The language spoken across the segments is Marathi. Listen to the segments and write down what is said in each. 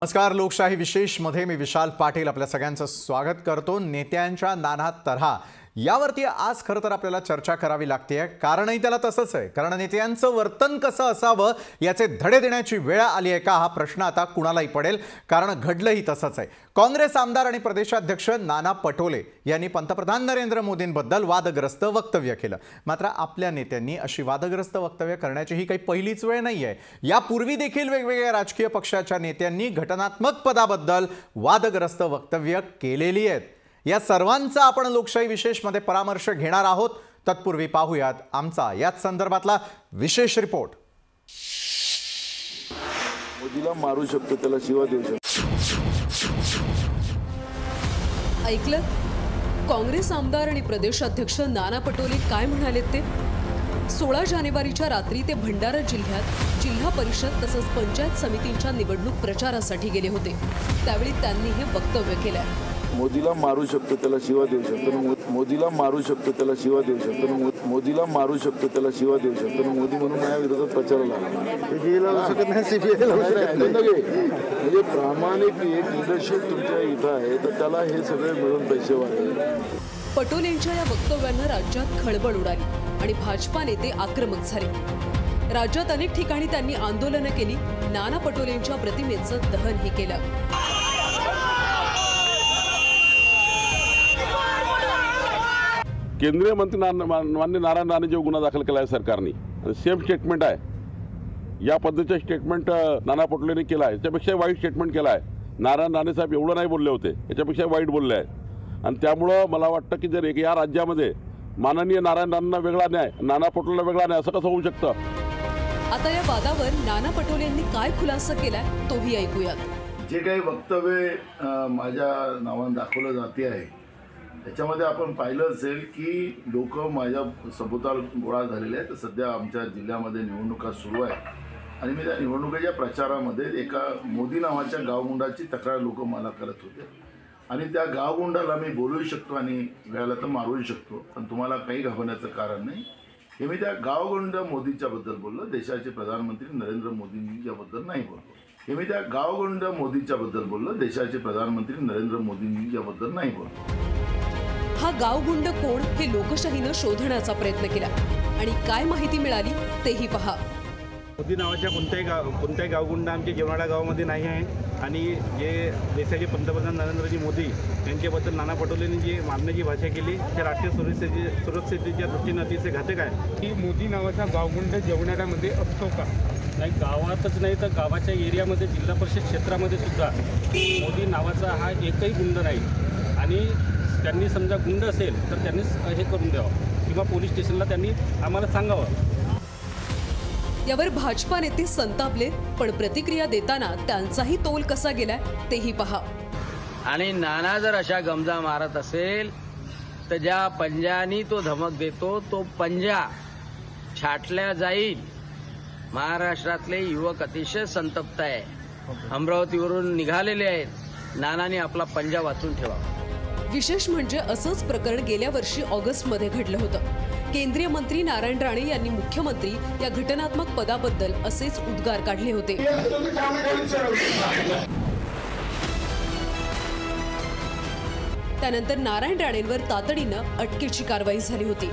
नमस्कार. लोकशाही विशेष मध्ये मी विशाल पाटील आपल्या सगळ्यांचं स्वागत करतो. नेत्यांच्या नाना तऱ्हा यावरती आज खरं तर आपल्याला चर्चा करावी लागते. कारणही त्याला तसंच आहे. कारण नेत्यांचं वर्तन कसं असावं याचे धडे देण्याची वेळ आली आहे का हा प्रश्न आता कुणालाही पडेल. कारण घडलंही तसंच आहे. काँग्रेस आमदार आणि प्रदेशाध्यक्ष नाना पटोले यांनी पंतप्रधान नरेंद्र मोदींबद्दल वादग्रस्त वक्तव्य केलं. मात्र आपल्या नेत्यांनी अशी वादग्रस्त वक्तव्य करण्याची ही काही पहिलीच वेळ नाही आहे. यापूर्वी देखील वेगवेगळ्या राजकीय पक्षाच्या नेत्यांनी घटनात्मक पदाबद्दल वादग्रस्त वक्तव्य केलेली आहेत. या सर्वांचा आपण लोकशाही विशेष मध्ये परामर्श घेणार आहोत. तत्पूर्वी पाहूयात आमचा याच संदर्भातला विशेष रिपोर्ट. मोदीला मारू शकतो, त्याला शिवा देऊ शकतो. ऐकलं? काँग्रेस आमदार आणि प्रदेशाध्यक्ष नाना पटोले काय म्हणाले ते? 16 जानेवारीच्या रात्री ते भंडारा जिल्ह्यात जिल्हा परिषद तसंच पंचायत समितींच्या निवडणूक प्रचारासाठी गेले होते. त्यावेळी त्यांनी हे वक्तव्य केलंय. मोदीला मारू शकतो, त्याला शिवा देऊ शकतो. मोदीला मारू शकतो, त्याला शिवा देऊ शकतो. मोदीला मारू शकतो, त्याला शिवा देऊ शकतो. मोदी म्हणून माझ्या विरोधात प्रचाराला म्हणजे प्रामाणिक एक लिडरशिप तुमच्या इथं आहे, तर त्याला हे सगळे मिळून पैसे वाढले. पटोलेंच्या या वक्तव्यानं राज्यात खळबळ उडाली आणि भाजपा नेते आक्रमक झाले. राज्यात अनेक ठिकाणी त्यांनी आंदोलनं केली. नाना पटोलेंच्या प्रतिमेचं दहनही केलं. केंद्रीय मंत्री माननीय नारायण राणे जो गुन्हा दाखल केला आहे सरकारने, सेम स्टेटमेंट आहे. या पद्धतीचं स्टेटमेंट नाना पटोलेंनी केला आहे. याच्यापेक्षा वाईट स्टेटमेंट केला आहे. नारायण राणे साहेब एवढं नाही बोलले होते, याच्यापेक्षा वाईट बोलले आहेत. आणि त्यामुळं मला वाटतं की जर या राज्यामध्ये माननीय नारायण राणेंना वेगळा न्याय, नाना पटोलेला वेगळा न्याय, असं कसं होऊ शकतं? आता या वादावर नाना पटोलेंनी काय खुलासा केलाय तोही ऐकूयात. जे काही वक्तव्य माझ्या नावाने दाखवलं जाते आहे त्याच्यामध्ये आपण पाहिलं असेल की लोक माझ्या सभोवताल गोळा झालेले आहेत. सध्या आमच्या जिल्ह्यामध्ये निवडणुका सुरू आहेत आणि मी त्या निवडणुकीच्या प्रचारामध्ये एका मोदी नावाच्या गावगुंडाची तक्रार लोक मला करत होते. आणि त्या गावगुंडाला मी बोलूही शकतो आणि वेळाला तर मारूही शकतो, पण तुम्हाला काही घाबरण्याचं कारण नाही. हे मी त्या गावगुंड मोदीच्याबद्दल बोललो, देशाचे प्रधानमंत्री नरेंद्र मोदींच्याबद्दल नाही बोललो. हे मी त्या गावगुंड मोदीच्याबद्दल बोललो, देशाचे प्रधानमंत्री नरेंद्र मोदींच्याबद्दल नाही बोललो. हा गावगुंड कोण हे लोकशाहीनं शोधण्याचा प्रयत्न केला आणि काय माहिती मिळाली तेही पहा. मोदी नावाच्या कोणत्याही गावगुंड आमच्या जेवणाळा गावामध्ये नाही आहे. आणि जे देशाचे पंतप्रधान नरेंद्रजी मोदी यांच्याबद्दल नाना पटोलेंनी जी मारण्याची भाषा केली ते राष्ट्रीय सुरक्षेच्या दृष्टीने अतिशय घातक आहे. की मोदी नावाचा गावगुंड जेवणाळ्यामध्ये असतो का? नाही, गावातच नाही तर गावाच्या एरियामध्ये जिल्हा परिषद क्षेत्रामध्ये सुद्धा मोदी नावाचा हा एकही गुंड नाही. आणि त्यांनी समजा गुंड असेल तर त्यांनीच हे करून द्यावं किंवा पोलीस स्टेशनला त्यांनी आम्हाला सांगावं. यावर भाजपा नेते संतापले, पण प्रतिक्रिया देताना त्यांचाही तोल कसा गेलाय तेही पहा. आणि नाना जर अशा गमजा मारत असेल तर ज्या पंजानी तो धमक देतो तो पंजा छाटल्या जाईल. महाराष्ट्रातले युवक अतिशय संतप्त आहे. अमरावतीवरून निघालेले आहेत. नानाने आपला पंजा वाचून ठेवावा. विशेष म्हणजे असंच प्रकरण गेल्या वर्षी ऑगस्टमध्ये घडलं होतं. केंद्रीय मंत्री नारायण राणे यांनी मुख्यमंत्री या घटनात्मक पदाबद्दल असेच उद्गार काढले होते. त्यानंतर नारायण राणेंवर तातडीनं अटकेची कारवाई झाली होती.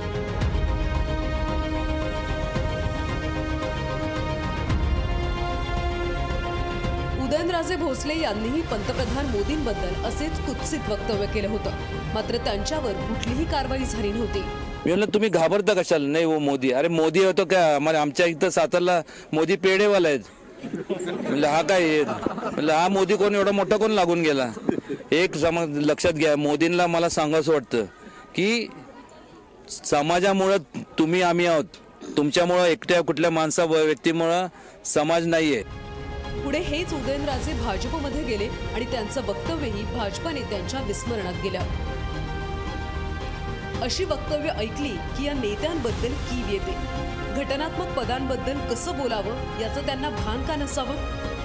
उदयनराजे भोसले यांनीही पंतप्रधान मोदींबद्दल असेच कुत्सित वक्तव्य केलं होतं. मात्र त्यांच्यावर कुठलीही कारवाई झाली नव्हती. मी म्हणलं तुम्ही घाबरता कशाला? नाही वो मोदी, अरे मोदी होतो का? आमच्या इथं सातारला मोदी पेढेवाला आहेत. म्हणलं हा काय? म्हणलं हा मोदी कोण एवढा मोठा कोण लागून गेला? एक लक्षात घ्या, मोदींना मला सांगावंसं वाटतं की समाजामुळं तुम्ही आम्ही आहोत. तुमच्यामुळं एकट्या कुठल्या व्यक्तीमुळं समाज नाहीये. पुढे हेच उदयनराजे भाजपमध्ये गेले आणि त्यांचं वक्तव्यही भाजपा नेत्यांच्या विस्मरणात गेलं. अशी वक्तव्य ऐकली की या नेत्यांबद्दल कीव येते. घटनात्मक पदांबद्दल कसं बोलावं याचं त्यांना भान का नसावं?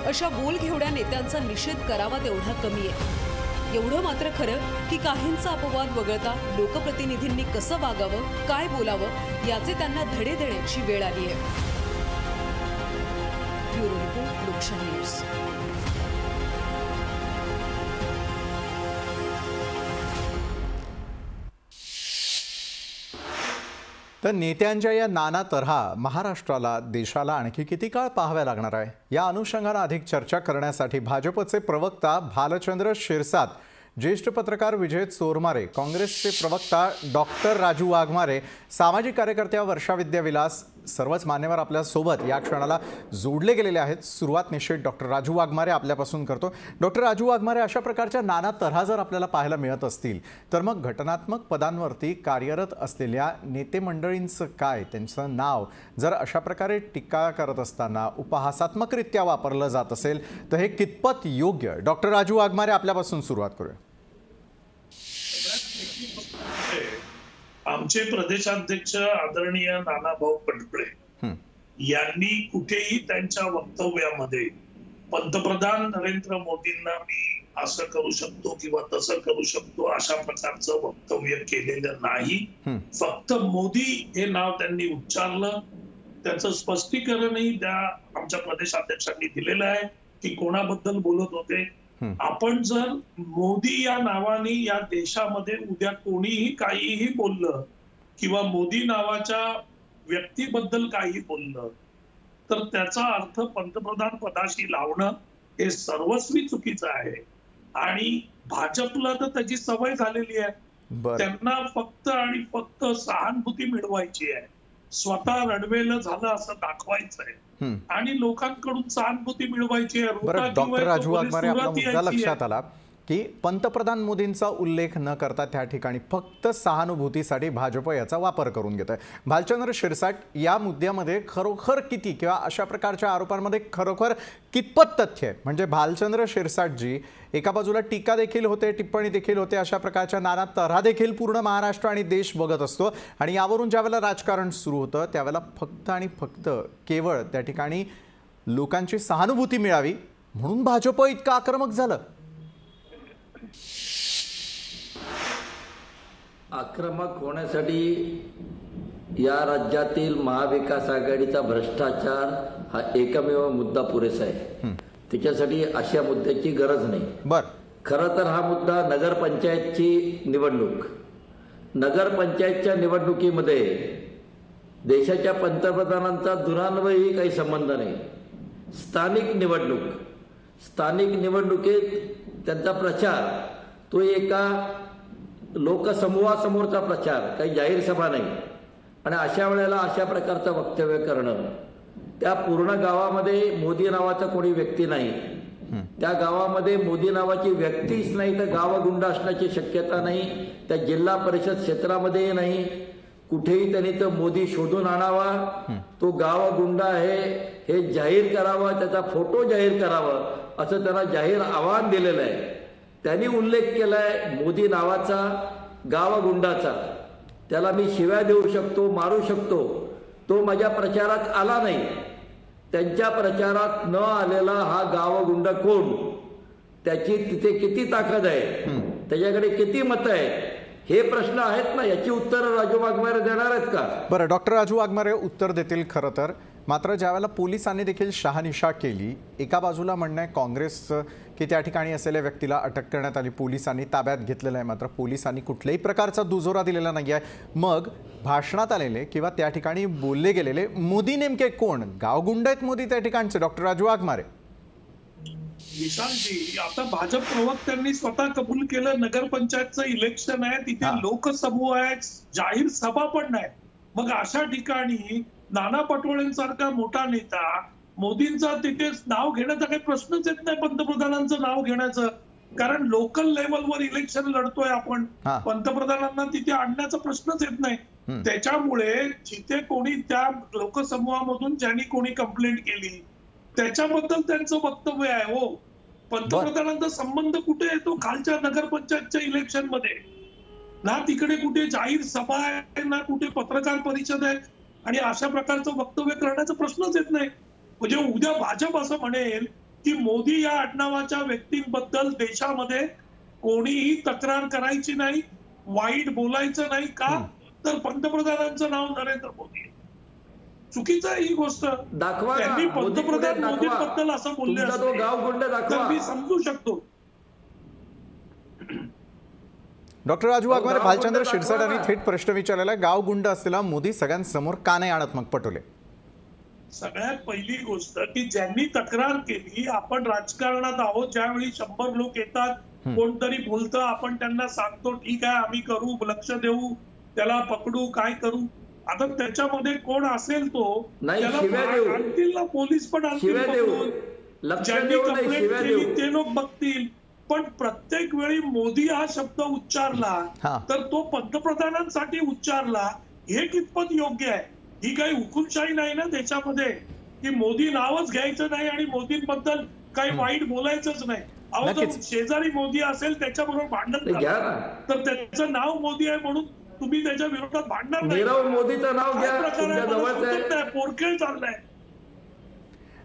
अशा बोलघेवड्या नेत्यांचा निषेध करावा तेवढा कमी आहे. एवढं मात्र खरं की काहींचा अपवाद वगळता लोकप्रतिनिधींनी कसं वागावं, काय बोलावं याचे त्यांना धडे देण्याची वेळ आली आहे. ब्युरो रिपोर्ट, लोकशाही न्यूज. तर नेत्यांच्या या नाना तऱ्हा महाराष्ट्राला, देशाला आणखी किती काळ पाहाव्या लागणार आहे, या अनुषंगाने अधिक चर्चा करण्यासाठी भाजपचे प्रवक्ता भालचंद्र शिरसाट, ज्येष्ठ पत्रकार विजय चोरमारे, काँग्रेसचे प्रवक्ता डॉक्टर राजू वाघमारे, सामाजिक कार्यकर्त्या वर्षा विद्याविलास, सर्वच मान्यवर आपल्या सोबत या क्षणाला जोडले गेलेले आहेत। सुरुवात निश्चित डॉक्टर राजू वाघमारे आपल्यापासून करतो। डॉक्टर राजू वाघमारे, अशा प्रकारच्या नाना तऱ्हा जर आपल्याला पाहायला मिळत असतील तर मग घटनात्मक पदांवरती कार्यरत असलेल्या नेते मंडळींचं काय, त्यांचं नाव जर अशा प्रकारे टीका करत असताना उपहासात्मकरित्या वापरलं जात असेल तर हे कितपत योग्य? डॉक्टर राजू वाघमारे आपल्यापासून सुरुवात करूया। आमचे प्रदेशाध्यक्ष आदरणीय नानाभाऊ पटोले यांनी कुठेही त्यांच्या वक्तव्यामध्ये पंतप्रधान नरेंद्र मोदींना मी असं करू शकतो किंवा तसं करू शकतो अशा प्रकारचं वक्तव्य केलेलं नाही। फक्त मोदी हे नाव त्यांनी उच्चारलं। त्याचं स्पष्टीकरणही त्या आमच्या प्रदेशाध्यक्षांनी दिलेलं आहे की कोणाबद्दल बोलत होते। आपण जर मोदी या नावाने या देशामध्ये उद्या कोणीही काहीही बोललं किंवा मोदी नावाच्या व्यक्तीबद्दल काही बोललं तर त्याचा अर्थ पंतप्रधान पदाशी लावणं हे सर्वस्वी चुकीचं आहे। आणि भाजपला तर त्याची सवय झालेली आहे, त्यांना फक्त आणि फक्त सहानुभूती मिळवायची आहे, स्वतः रडवेलं झालं असं दाखवायचंय आणि लोकांकडून सहानुभूती मिळवायची आहे। बरं डॉक्टर राजू वाघमारे, आपला मुद्दा लक्षात आला की पंतप्रधान मोदींचा उल्लेख न करता त्या ठिकाणी फक्त सहानुभूतीसाठी भाजप याचा वापर करून घेत आहे। भालचंद्र शिरसाट, या मुद्द्यामध्ये खरोखर किती किंवा अशा प्रकारच्या आरोपांमध्ये खरोखर कितपत तथ्य आहे? म्हणजे भालचंद्र शिरसाटजी एका बाजूला टीका देखील होते, टिप्पणी देखील होते, अशा प्रकारच्या नाना तऱ्हा देखील पूर्ण महाराष्ट्र आणि देश बघत असतो आणि यावरून ज्यावेळेला राजकारण सुरू होतं त्यावेळेला फक्त आणि फक्त केवळ त्या ठिकाणी लोकांची सहानुभूती मिळावी म्हणून भाजप इतकं आक्रमक झालं। आक्रमक होण्यासाठी या राज्यातील महाविकास आघाडीचा भ्रष्टाचार हा एकमेव मुद्दा पुरेसा आहे। त्याच्यासाठी अशा मुद्द्याची गरज नाही। खरं तर हा मुद्दा नगरपंचायतची निवडणूक, नगरपंचायतच्या निवडणुकीमध्ये देशाच्या पंतप्रधानांचा दुरान्वयही काही संबंध नाही। स्थानिक निवडणुकीत त्यांचा प्रचार तो एका लोकसमूहासमोरचा प्रचार, काही जाहीर सभा नाही। आणि अशा वेळेला अशा प्रकारचं वक्तव्य करणं, त्या पूर्ण गावामध्ये मोदी नावाचा कोणी व्यक्ती नाही, त्या गावामध्ये मोदी नावाची व्यक्तीच नाही तर गावगुंड असण्याची शक्यता नाही, त्या जिल्हा परिषद क्षेत्रामध्येही नाही, कुठेही त्यांनी तर मोदी शोधून आणावा, तो गावगुंड आहे हे जाहीर करावं, त्याचा फोटो जाहीर करावं असं त्यांना जाहीर आवाहन दिलेलं आहे। त्यांनी उल्लेख केलाय मोदी नावाचा, गावगुंडाचा, त्याला मी शिव्या देऊ शकतो, मारू शकतो, तो माझ्या प्रचारात आला नाही। त्यांच्या प्रचारात न आलेला हा गावगुंड कोण, त्याची तिथे किती ताकद आहे, त्याच्याकडे किती मतं आहे, हे प्रश्न आहेत ना, याची उत्तर राजू वाघमारे देणार आहेत का? बरं डॉक्टर राजू वाघमारे उत्तर देतील खरं तर, मात्र ज्यावेळेला पोलिसांनी देखील शहानिशा केली, एका बाजूला म्हणणं आहे काँग्रेसचं की त्या ठिकाणी असलेल्या व्यक्तीला अटक करण्यात आली, पोलिसांनी ताब्यात घेतलेलं आहे, मात्र पोलिसांनी कुठल्याही प्रकारचा दुजोरा दिलेला नाही आहे। मग भाषणात आलेले किंवा त्या ठिकाणी बोलले गेलेले मोदी नेमके कोण? गावगुंड आहेत मोदी त्या ठिकाणचे? डॉक्टर राजू वाघमारे, विशालजी, आता भाजप प्रवक्त्यांनी स्वतः कबूल केलं नगरपंचायतचं इलेक्शन आहे, तिथे लोकसमूह आहे, जाहीर सभा पण नाही। मग अशा ठिकाणी नाना पटोलेंसारखा मोठा नेता मोदींचा तिथे नाव घेण्याचा काही प्रश्नच येत नाही, पंतप्रधानांचं नाव घेण्याचं, कारण लोकल लेवलवर इलेक्शन लढतोय आपण, पंतप्रधानांना तिथे आणण्याचा प्रश्नच येत नाही। त्याच्यामुळे जिथे कोणी त्या लोकसमूहामधून ज्यांनी कोणी कंप्लेंट केली त्याच्याबद्दल त्यांचं वक्तव्य आहे। हो, पंतप्रधानांचा संबंध कुठे येतो? खालच्या नगरपंचायतच्या इलेक्शन मध्ये ना, तिकडे कुठे जाहीर सभा आहे ना कुठे पत्रकार परिषद आहे, आणि अशा प्रकारचं वक्तव्य करण्याचा प्रश्नच येत नाही। म्हणजे उद्या भाजप असं म्हणेल की मोदी या आडनावाच्या व्यक्तींबद्दल देशामध्ये कोणीही तक्रार करायची नाही, वाईट बोलायचं नाही, का तर पंतप्रधानांचं नाव नरेंद्र मोदी। चुकीचं आहे ही गोष्ट। त्यांनी पंतप्रधान मोदींबद्दल असं बोलले असते तर मी समजू शकतो। डॉक्टर राजू वाघमारे, भालचंद्र शिरसाट यांनी थेट प्रश्न विचारलेला आहे, गाव गुंड असलेला मोदी सगळ्यांसमोर का नाही आणत मग पटोले? सगळ्यात पहिली गोष्ट की ज्यांनी तक्रार केली, आपण राजकारणात आहोत, ज्यावेळी 100 लोक येतात, कोणतरी बोलतं, आपण त्यांना सांगतो ठीक आहे आम्ही करू, लक्ष देऊ, त्याला पकडू, काय करू. आता त्याच्यामध्ये कोण असेल तो त्याला आणतील ना, पोलीस पण आणतील पकडून. ज्यांनी कंप्लेंट केली ते लोक बघतील. पण प्रत्येक वेळी मोदी हा शब्द उच्चारला तर तो पंतप्रधानांसाठी उच्चारला, हे कितपत योग्य आहे? ही काही हुकुमशाही नाही ना देशामध्ये की मोदी नावच घ्यायचं नाही आणि मोदींबद्दल काही वाईट बोलायचंच नाही. अहो जर शेजारी मोदी असेल त्याच्याबरोबर भांडण तर त्याचं नाव मोदी आहे म्हणून तुम्ही त्याच्या विरोधात भांडणार नाही. मोदीचं नाव घ्या, पोरखेळ चाललाय.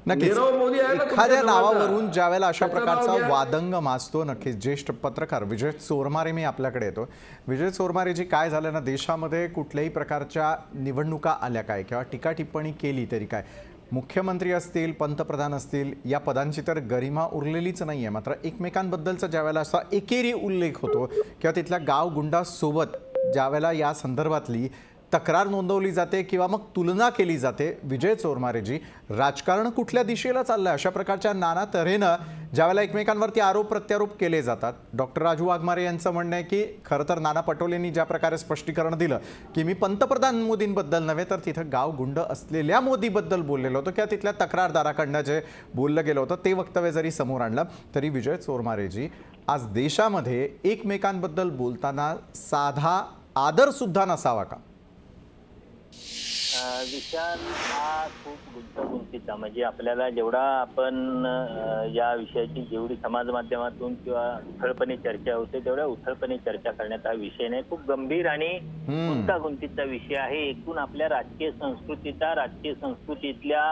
नक्कीच एखाद्या नावावरून ज्यावेळेला अशा प्रकारचा वादंग माजतो, नक्कीच ज्येष्ठ पत्रकार विजय चोरमारे मी आपल्याकडे येतो. विजय चोरमारेजी, काय झालं ना, देशामध्ये कुठल्याही प्रकारच्या निवडणुका आल्या काय किंवा टीका टिप्पणी केली तरी काय, मुख्यमंत्री असतील, पंतप्रधान असतील, या पदांची तर गरिमा उरलेलीच नाही आहे. मात्र एकमेकांबद्दलचा ज्यावेळेला असा एकेरी उल्लेख होतो किंवा तिथल्या गाव गुंडासोबत ज्यावेळेला या संदर्भातली तक्रार नोंदवली जाते किंवा मग तुलना केली जाते, विजय चोरमारेजी, राजकारण कुठल्या दिशेला चाललंय? अशा प्रकारच्या नाना तऱ्हेनं ज्यावेळेला एकमेकांवरती आरोप प्रत्यारोप केले जातात. डॉक्टर राजू वाघमारे यांचं म्हणणं आहे की खरं तर नाना पटोलेंनी ज्या प्रकारे स्पष्टीकरण दिलं की मी पंतप्रधान मोदींबद्दल नव्हे तर तिथं गाव गुंड असलेल्या मोदीबद्दल बोललेलो होतो किंवा तिथल्या तक्रारदाराकडनं जे बोललं गेलं होतं ते वक्तव्य जरी समोर आणलं तरी विजय चोरमारेजी, आज देशामध्ये एकमेकांबद्दल बोलताना साधा आदर सुद्धा नसावा का? विशाल, हा खूप गुंतागुंतीचा, म्हणजे आपल्याला जेवढा आपण या विषयाची जेवढी समाज माध्यमातून किंवा उथळपणे चर्चा होते तेवढ्या उथळपणे चर्चा करण्यात हा विषय नाही. खूप गंभीर आणि गुंतागुंतीचा विषय आहे. एकूण आपल्या राजकीय संस्कृतीतल्या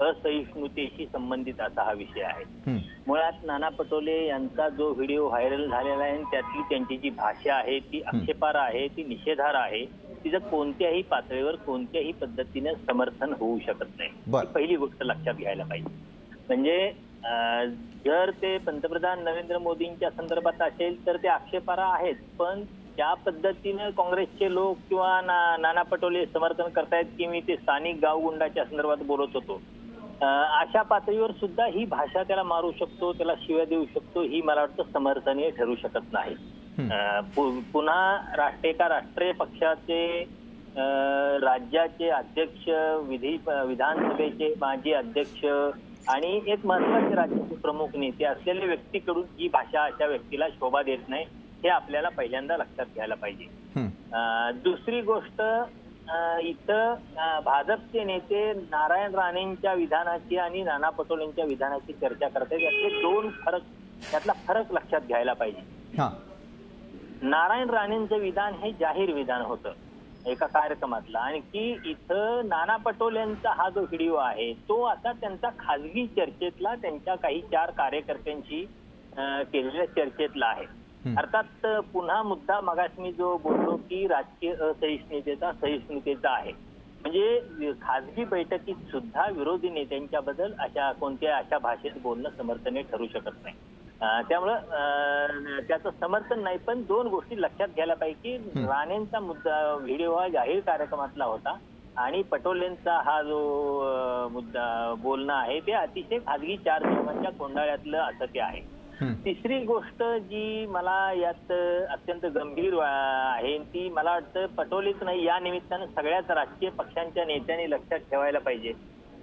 असहिष्णुतेशी संबंधित असा हा विषय आहे. मुळात नाना पटोले यांचा जो व्हिडिओ व्हायरल झालेला आहे त्यातली त्यांची जी भाषा आहे ती आक्षेपार्ह आहे, ती निषेधार्ह आहे, तिचं कोणत्याही पातळीवर कोणत्याही पद्धतीने समर्थन होऊ शकत नाही. ही पहिली गोष्ट लक्षात घ्यायला पाहिजे. म्हणजे जर ते पंतप्रधान नरेंद्र मोदींच्या संदर्भात असेल तर ते आक्षेपार्ह आहेत, पण ज्या पद्धतीने काँग्रेसचे लोक किंवा नाना पटोले समर्थन करतायत की मी ते स्थानिक गावगुंडाच्या संदर्भात बोलत होतो, अशा पातळीवर सुद्धा ही भाषा त्याला मारू शकतो, त्याला शिव्या देऊ शकतो, ही मला वाटतं समर्थनीय ठरू शकत नाही. पुन्हा एका राष्ट्रीय पक्षाचे राज्याचे अध्यक्ष, विधानसभेचे माजी अध्यक्ष आणि एक महत्वाचे राज्याचे प्रमुख नेते असलेल्या व्यक्तीकडून ही भाषा अशा व्यक्तीला शोभा देत नाही, हे आपल्याला पहिल्यांदा लक्षात घ्यायला पाहिजे. दुसरी गोष्ट, इथं भाजपचे नेते नारायण राणेंच्या विधानाची आणि नाना पटोलेंच्या विधानाची चर्चा करतात. यातला फरक लक्षात घ्यायला पाहिजे. नारायण राणेंचं विधान हे जाहीर विधान होतं एका कार्यक्रमातला, आणि की इथं नाना पटोलेंचा हा जो व्हिडिओ आहे तो आता त्यांचा खाजगी चर्चेतला, त्यांच्या काही 4 कार्यकर्त्यांशी केलेल्या चर्चेतला आहे. अर्थात पुन्हा मुद्दा मगाशी मी जो बोललो की राजकीय सहिष्णुतेचा आहे, म्हणजे खाजगी बैठकीत सुद्धा विरोधी नेत्यांच्या बद्दल अशा भाषेत बोलणं समर्थनीय ठरू शकत नाही. त्यामुळं त्याचं समर्थन नाही. पण 2 गोष्टी लक्षात घ्यायला पाहिजे की राणेंचा मुद्दा व्हिडिओ हा जाहीर कार्यक्रमातला होता आणि पटोलेंचा हा जो मुद्दा बोलणं आहे ते अतिशय खाजगी 4 लोकांच्या कोंडाळ्यातलं असं ते आहे. तिसरी गोष्ट जी मला यात अत्यंत गंभीर आहे ती मला वाटतं पटोलेच नाही, या निमित्तानं सगळ्याच राजकीय पक्षांच्या नेत्यांनी लक्षात ठेवायला पाहिजे.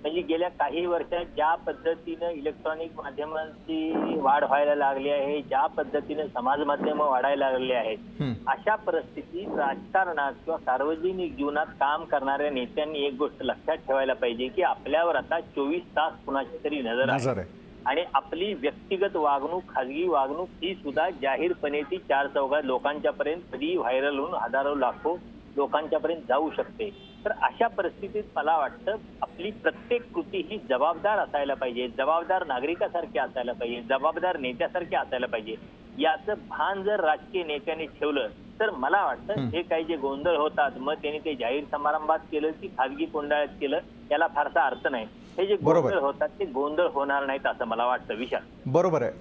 म्हणजे गेल्या काही वर्षात ज्या पद्धतीनं इलेक्ट्रॉनिक माध्यमांची वाढ व्हायला लागली आहे, ज्या पद्धतीने समाज माध्यम वाढायला लागले आहेत, अशा परिस्थितीत राजकारणात किंवा सार्वजनिक जीवनात काम करणाऱ्या नेत्यांनी एक गोष्ट लक्षात ठेवायला पाहिजे की आपल्यावर आता 24 तास कुणाची तरी नजर आहे आणि आपली व्यक्तिगत वागणूक, खाजगी वागणूक ही सुद्धा जाहीरपणे ती 4 चौघात लोकांच्या पर्यंत कधी व्हायरल होऊन हजारो लाखो लोकांच्या पर्यंत जाऊ शकते. तर अशा परिस्थितीत मला वाटतं आपली प्रत्येक कृती ही जबाबदार असायला पाहिजे, जबाबदार नागरिकासारखी असायला पाहिजे, जबाबदार नेत्यासारखी असायला पाहिजे. याचं भान जर राजकीय नेत्यांनी ठेवलं तर मला वाटतं हे काही जे गोंधळ होतात, मग त्यांनी ते जाहीर समारंभात केलं की खाजगी कोंडाळ्यात केलं, याला फारसा अर्थ नाही. हे जे गोंधळ होतात ते गोंधळ होणार नाहीत असं मला वाटतं. विशाल, बरोबर आहे.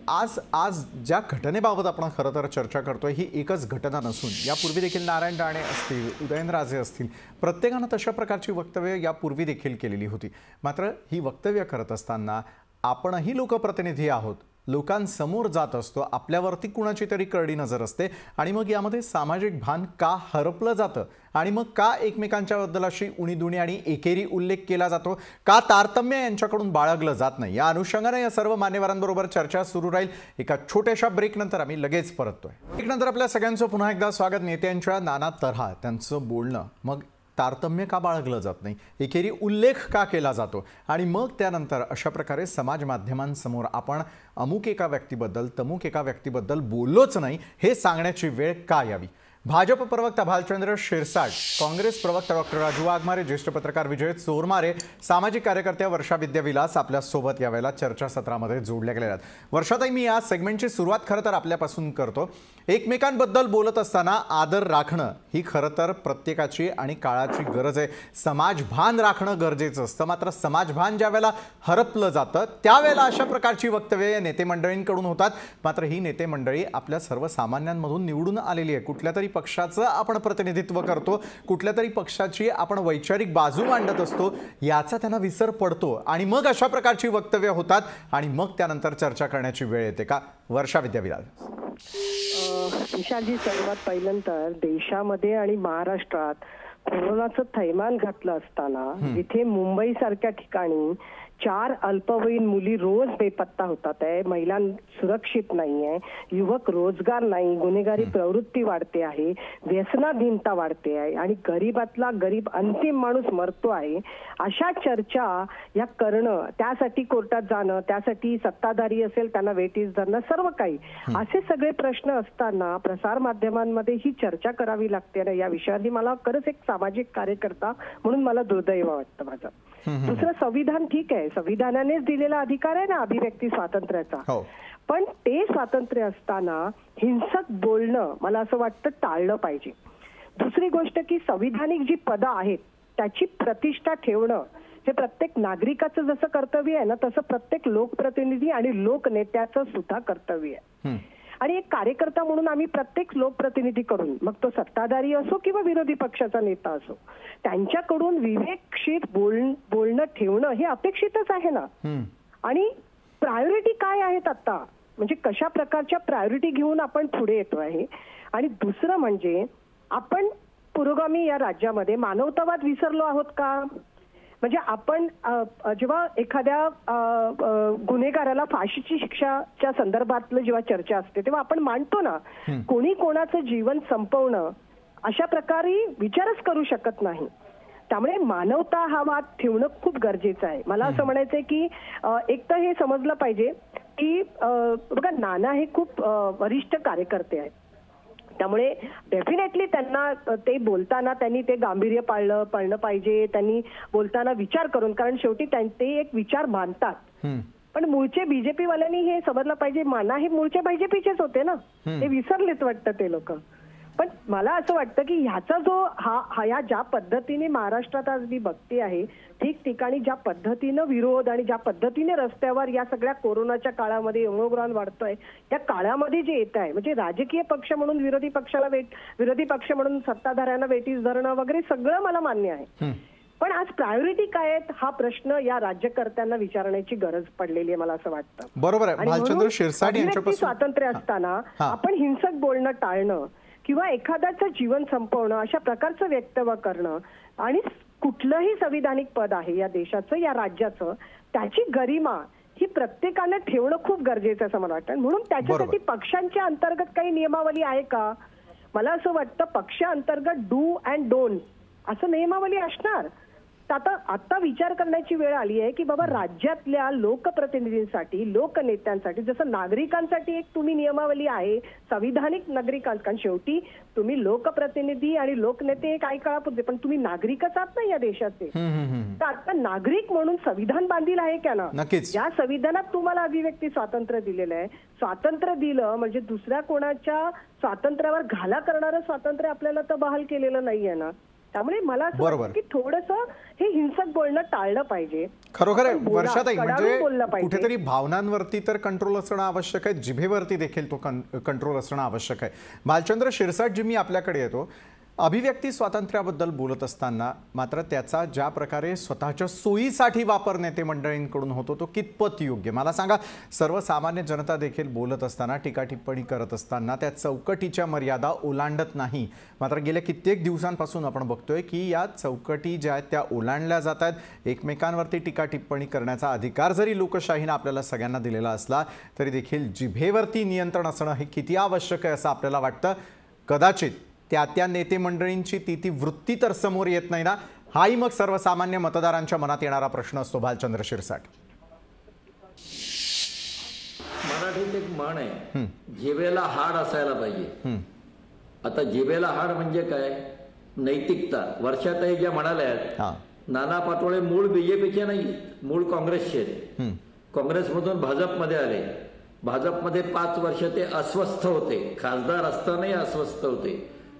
आज ज्या घटनेबाबत आपण खरं तर चर्चा करतोय ही एकच घटना नसून यापूर्वी देखील नारायण राणे असतील, उदयनराजे असतील, प्रत्येकानं तशा प्रकारची वक्तव्य यापूर्वी देखील केलेली होती. मात्र ही वक्तव्य करत असताना आपणही लोकप्रतिनिधी आहोत, लोकांसमोर जात असतो, आपल्यावरती कुणाची तरी करडी नजर असते आणि मग यामध्ये सामाजिक भान का हरपलं जातं आणि मग का एकमेकांच्याबद्दल अशी उणीधुणी आणि एकेरी उल्लेख केला जातो, का तारतम्य यांच्याकडून बाळगलं जात नाही, या अनुषंगाने या सर्व मान्यवरांबरोबर चर्चा सुरू राहील. एका छोट्याशा ब्रेकनंतर आम्ही लगेच परततोय. ब्रेकनंतर आपल्या सगळ्यांचं पुन्हा एकदा स्वागत. नेत्यांच्या नाना तऱ्हा, त्यांचं बोलणं, मग तारतम्य का बाळगलं जात नाही, एकेरी उल्लेख का केला जातो आणि मग त्यानंतर अशा प्रकारे समाज माध्यमांसमोर आपण अमुक एका व्यक्तीबद्दल तमुक एका व्यक्तीबद्दल बोललोच नाही हे सांगण्याची वेळ का यावी. भाजप प्रवक्ता भालचंद्र शिरसाट, काँग्रेस प्रवक्ता डॉक्टर राजू वाघमारे, ज्येष्ठ पत्रकार विजय चोरमारे, सामाजिक कार्यकर्त्या वर्षा विद्याविलास आपल्यासोबत यावेळेला चर्चासत्रामध्ये जोडल्या गेलेल्या आहेत. वर्षाताई, मी या सेगमेंटची सुरुवात खरं तर आपल्यापासून करतो. एकमेकांबद्दल बोलत असताना आदर राखणं ही खरं तर प्रत्येकाची आणि काळाची गरज आहे. समाजभान राखणं गरजेचं असतं. मात्र समाजभान ज्या वेळेला हरपलं जातं त्यावेळेला अशा प्रकारची वक्तव्य या नेते मंडळींकडून होतात. मात्र ही नेते मंडळी आपल्या सर्वसामान्यांमधून निवडून आलेली आहे. कुठल्या तरी पक्षाचं आपण प्रतिनिधित्व करतो, कुठल्या तरी पक्षाची आपण वैचारिक बाजू मांडत असतो, याचा त्यांना विसर पडतो आणि मग अशा प्रकारची वक्तव्य होतात आणि मग त्यानंतर चर्चा करण्याची वेळ येते का? वर्षा विद्याविलास. विशालजी, सर्वात पहिल्यांतर देशामध्ये आणि महाराष्ट्रात कोरोनाचं थैमान घातलं असताना जिथे मुंबई सारख्या ठिकाणी 4 अल्पवयीन मुली रोज बेपत्ता होतात आहे, महिला सुरक्षित नाहीये, युवक रोजगार नाही, गुन्हेगारी प्रवृत्ती वाढते आहे, व्यसनाधीनता वाढते आहे आणि गरीबातला गरीब अंतिम माणूस मरतो आहे, अशा चर्चा या करणं, त्यासाठी कोर्टात जाणं, त्यासाठी सत्ताधारी असेल त्यांना वेटीस धरणं, सर्व काही असे सगळे प्रश्न असताना प्रसार माध्यमांमध्ये ही चर्चा करावी लागते ना, या विषयावर मला खरंच एक सामाजिक कार्यकर्ता म्हणून मला दुर्दैव वाटतं माझं. दुसरं, संविधान ठीक आहे, संविधानानेच दिलेला अधिकार आहे ना अभिव्यक्ती स्वातंत्र्याचा, पण ते स्वातंत्र्य असताना हिंसक बोलणं मला असं वाटतं टाळलं पाहिजे. दुसरी गोष्ट की संविधानिक जी पदं आहेत त्याची प्रतिष्ठा ठेवणं हे प्रत्येक नागरिकाचं जसं कर्तव्य आहे ना, तसं प्रत्येक लोकप्रतिनिधी आणि लोकनेत्याचं सुद्धा कर्तव्य आहे. आणि एक कार्यकर्ता म्हणून आम्ही प्रत्येक लोकप्रतिनिधीकडून, मग तो सत्ताधारी असो किंवा विरोधी पक्षाचा नेता असो, त्यांच्याकडून विवेकशीर बोलणं ठेवणं हे अपेक्षितच आहे ना. आणि प्रायोरिटी काय आहेत आता, म्हणजे कशा प्रकारच्या प्रायोरिटी घेऊन आपण पुढे येतो आहे. आणि दुसरं म्हणजे आपण पुरोगामी या राज्यामध्ये मानवतावाद विसरलो आहोत का? म्हणजे आपण जेव्हा एखाद्या गुन्हेगाराला फाशीची शिक्षाच्या संदर्भातलं जेव्हा चर्चा असते तेव्हा आपण मांडतो ना, कोणी कोणाचं जीवन संपवणं अशा प्रकारे विचारच करू शकत नाही. त्यामुळे मानवता हा वाद ठेवणं खूप गरजेचं आहे. मला असं म्हणायचंय की एक तर हे समजलं पाहिजे की बघा, नाना हे खूप वरिष्ठ कार्यकर्ते आहेत, त्यामुळे डेफिनेटली त्यांना ते बोलताना त्यांनी ते गांभीर्य पाळलं पाहिजे. त्यांनी बोलताना विचार करून, कारण शेवटी ते एक विचार मानतात. पण मूळचे बीजेपी वाल्यांनी हे समजलं पाहिजे, नाना हे मूळचे बीजेपीचेच होते ना, ते विसरलेच वाटतं ते लोक. पण मला असं वाटतं की ह्याचा जो ह्या ज्या पद्धतीने महाराष्ट्रात आज मी बघते आहे, ठिकठिकाणी ज्या पद्धतीनं विरोध आणि ज्या पद्धतीने रस्त्यावर या सगळ्या कोरोनाच्या काळामध्ये यमोग्रान वाढतोय, त्या काळामध्ये जे येत आहे, म्हणजे राजकीय पक्ष म्हणून विरोधी पक्ष म्हणून सत्ताधाऱ्यांना वेटीस धरणं वगैरे सगळं मला मान्य आहे. पण आज प्रायोरिटी काय आहेत हा प्रश्न या राज्यकर्त्यांना विचारण्याची गरज पडलेली आहे मला असं वाटतं. बरोबर आहे. भालचंद्र शिरसाट यांच्यापासून स्वातंत्र्य असताना आपण हिंसक बोलणं टाळणं किंवा एखाद्याचं जीवन संपवणं अशा प्रकारचं वक्तव्य करणं आणि कुठलंही संविधानिक पद आहे या देशाचं, या राज्याचं, त्याची गरिमा ही प्रत्येकानं ठेवणं खूप गरजेचं असं मला वाटतं. म्हणून त्याच्यासाठी पक्षांच्या अंतर्गत काही नियमावली आहे का? मला असं वाटतं पक्षांतर्गत डू अँड डोंट असं नियमावली असणार. आता विचार करण्याची वेळ आली आहे की बाबा राज्यातल्या लोकप्रतिनिधींसाठी, लोकनेत्यांसाठी, जसं नागरिकांसाठी एक तुम्ही नियमावली आहे संविधानिक नागरिकांसाठी, कारण शेवटी तुम्ही लोकप्रतिनिधी आणि लोकनेते काही काळापूर्वी, पण तुम्ही नागरिकच आहात ना या देशाचे. तर आता नागरिक म्हणून संविधान बांधील आहे का ना? या संविधानात तुम्हाला अभिव्यक्ती स्वातंत्र्य दिलेलं आहे. स्वातंत्र्य दिलं म्हणजे दुसऱ्या कोणाच्या स्वातंत्र्यावर घाला करणारं स्वातंत्र्य आपल्याला तर बहाल केलेलं नाहीये ना. त्यामुळे मला असं बरोबर. वाटतं की थोडंसं हे हिंसक बोलणं टाळलं पाहिजे. खरोखर आहे आपण बोला, वर्षाताई, कडाडून बोललं म्हणजे पाहिजे. कुठेतरी भावनांवरती तर कंट्रोल असणं आवश्यक आहे, जिभेवरती देखील तो कंट्रोल असणं आवश्यक आहे. भालचंद्र शिरसाटजी, मी आपल्याकडे येतो. अभिव्यक्ती स्वातंत्र्याबद्दल बोलत असताना मात्र त्याचा ज्या प्रकारे स्वतःच्या सोयीसाठी वापर नेते मंडळींकडून होतो तो कितपत योग्य? मला सांगा, सर्वसामान्य जनता देखील बोलत असताना, टीका टिप्पणी करत असताना त्या चौकटीच्या मर्यादा ओलांडत नाही. मात्र गेल्या कित्येक दिवसांपासून आपण बघतोय की या चौकटी ज्या आहेत त्या ओलांडल्या जात आहेत. एकमेकांवरती टीका टिप्पणी करण्याचा अधिकार जरी लोकशाहीनं आपल्याला सगळ्यांना दिलेला असला तरी देखील जिभेवरती नियंत्रण असणं हे किती आवश्यक आहे असं आपल्याला वाटतं. कदाचित त्या नेते मंडळींची ती वृत्ती तर समोर येत नाही ना, हाही मग सर्वसामान्य मतदारांच्या मनात येणारा प्रश्न असतो. भालचंद्र शिरसाट, मराठीत एक म्हण आहे, जिभेला हाड असायला पाहिजे. आता जिभेला हाड म्हणजे काय? नैतिकता. वर्षाताई ज्या म्हणाल्या, नाना पाटोळे मूळ बीजेपीचे नाही, मूळ काँग्रेसचे. काँग्रेसमधून भाजपमध्ये आले. भाजपमध्ये 5 वर्ष ते अस्वस्थ होते, खासदार असतानाही अस्वस्थ होते.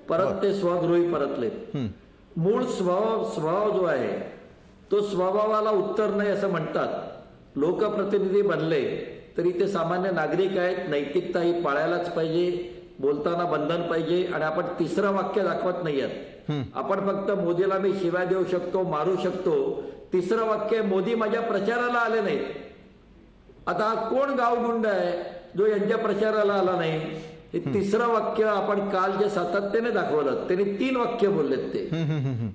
परत ते स्वगृही परतलेत. मूळ स्वभाव जो आहे तो स्वभावाला उत्तर नाही असं म्हणतात. लोकप्रतिनिधी बनले तरी ते सामान्य नागरिक आहेत. नैतिकता ही पाळायलाच पाहिजे, बोलताना बंधन पाहिजे. आणि आपण तिसरं वाक्य दाखवत नाही आहात. आपण फक्त मोदीला मी शिव्या देऊ शकतो, मारू शकतो. तिसरं वाक्य, मोदी माझ्या प्रचाराला आले नाहीत. आता कोण गावगुंड आहे जो यांच्या प्रचाराला आला नाही? हे तिसरं वाक्य आपण काल जे सातत्याने दाखवलं, त्यांनी 3 वाक्य बोललेत ते.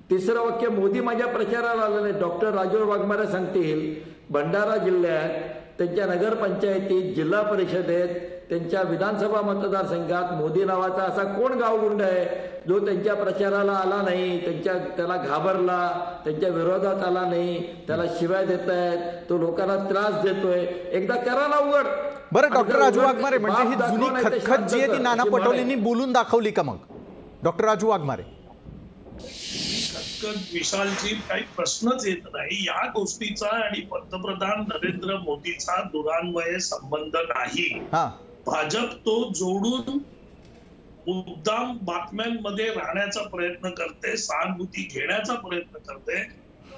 तिसरं वाक्य, मोदी माझ्या प्रचाराला आले नाही. डॉक्टर राजू वाघमारे सांगतील, भंडारा जिल्ह्यात त्यांच्या नगरपंचायतीत, जिल्हा परिषदेत, त्यांच्या विधानसभा मतदारसंघात मोदी नावाचा असा कोण गावगुंड आहे जो त्यांच्या प्रचाराला आला नाही, त्याला घाबरला, त्यांच्या विरोधात आला नाही, त्याला शिव्या देत आहेत, तो लोकांना त्रास देतोय. एकदा करा ना उघड. बरं डॉक्टर राजू वाघमारे, म्हणजे ही जुनी खतखत जी आहे ती नाना पटोलेंनी बोलून दाखवली का मग? डॉक्टर राजू वाघमारे, विशालजी, काही प्रश्नच येत नाही. या गोष्टीचा आणि पंतप्रधान नरेंद्र मोदीचा दुरान्वये संबंध नाही. भाजप तो जोडून मुद्दाम बातम्यांमध्ये राहण्याचा प्रयत्न करते, सहानुभूती घेण्याचा प्रयत्न करते.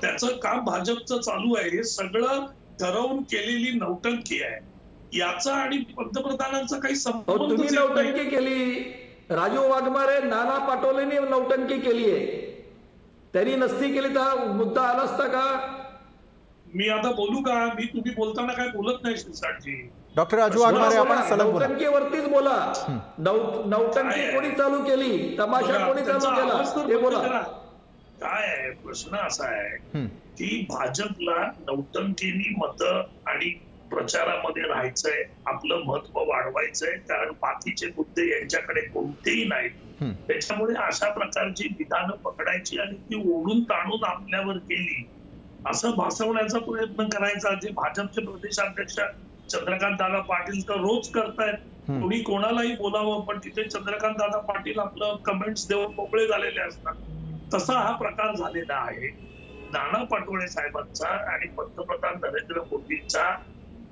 त्याचं काम भाजपचं चालू आहे. हे सगळं ठरवून केलेली नौटंकी आहे. याचा आणि पंतप्रधानांचा काही संबंध. तुम्ही नौटंकी केली, राजू वाघमारे, नाना पाटोलेंनी नौटंकी केली आहे. त्यांनी नसती केली तर मुद्दा आला असता का? मी आता बोलू का? मी तुम्ही बोलताना काय बोलत नाही शिरसाटजी. डॉक्टर राजू वाघमारे, आपण सलग बोला. नौटंकीवरतीच बोला. नौटंकी कोणी चालू केली, तमाशा कोणी चालू केला ते बोला. काय आहे प्रश्न असा आहे की भाजपला नौटंकीनी मतं आणि प्रचारामध्ये राहायचंय, आपलं महत्व वाढवायचंय, कारण बाकीचे मुद्दे यांच्याकडे कोणतेही नाहीत. त्याच्यामुळे अशा प्रकारची विधानं पकडायची आणि ती ओढून ताणून आपल्यावर केली असं भासवण्याचा प्रयत्न करायचा, जे भाजपचे प्रदेशाध्यक्ष चंद्रकांत दादा पाटील तर रोज करतायत. कोणी कोणालाही बोलावं पण तिथे चंद्रकांत दादा पाटील आपलं कमेंट्स देऊन मोकळे झालेले असतात. तसा हा प्रकार झालेला आहे. नाना पाटोळे साहेबांचा आणि पंतप्रधान नरेंद्र मोदींचा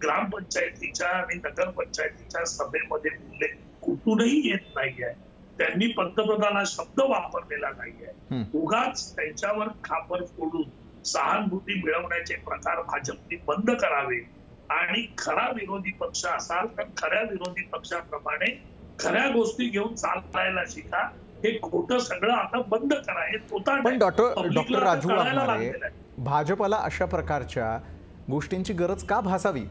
ग्रामपंचायतीच्या आणि नगरपंचायतीच्या सभेमध्ये उल्लेख कुठूनही येत नाहीये. त्यांनी पंतप्रधान हा शब्द वापरलेला नाहीये. उगाच त्यांच्यावर खापर फोडून सहानुभूती मिळवण्याचे प्रकार भाजपने बंद करावे आणि खरा विरोधी पक्ष असाल तर खऱ्या विरोधी पक्षाप्रमाणे खऱ्या गोष्टी घेऊन चालायला शिका. हे खोटं सगळं आता बंद करा. हे पण डॉक्टर राजू वाघमारे, भाजपला अशा प्रकारच्या गोष्टींची गरज का भासावी?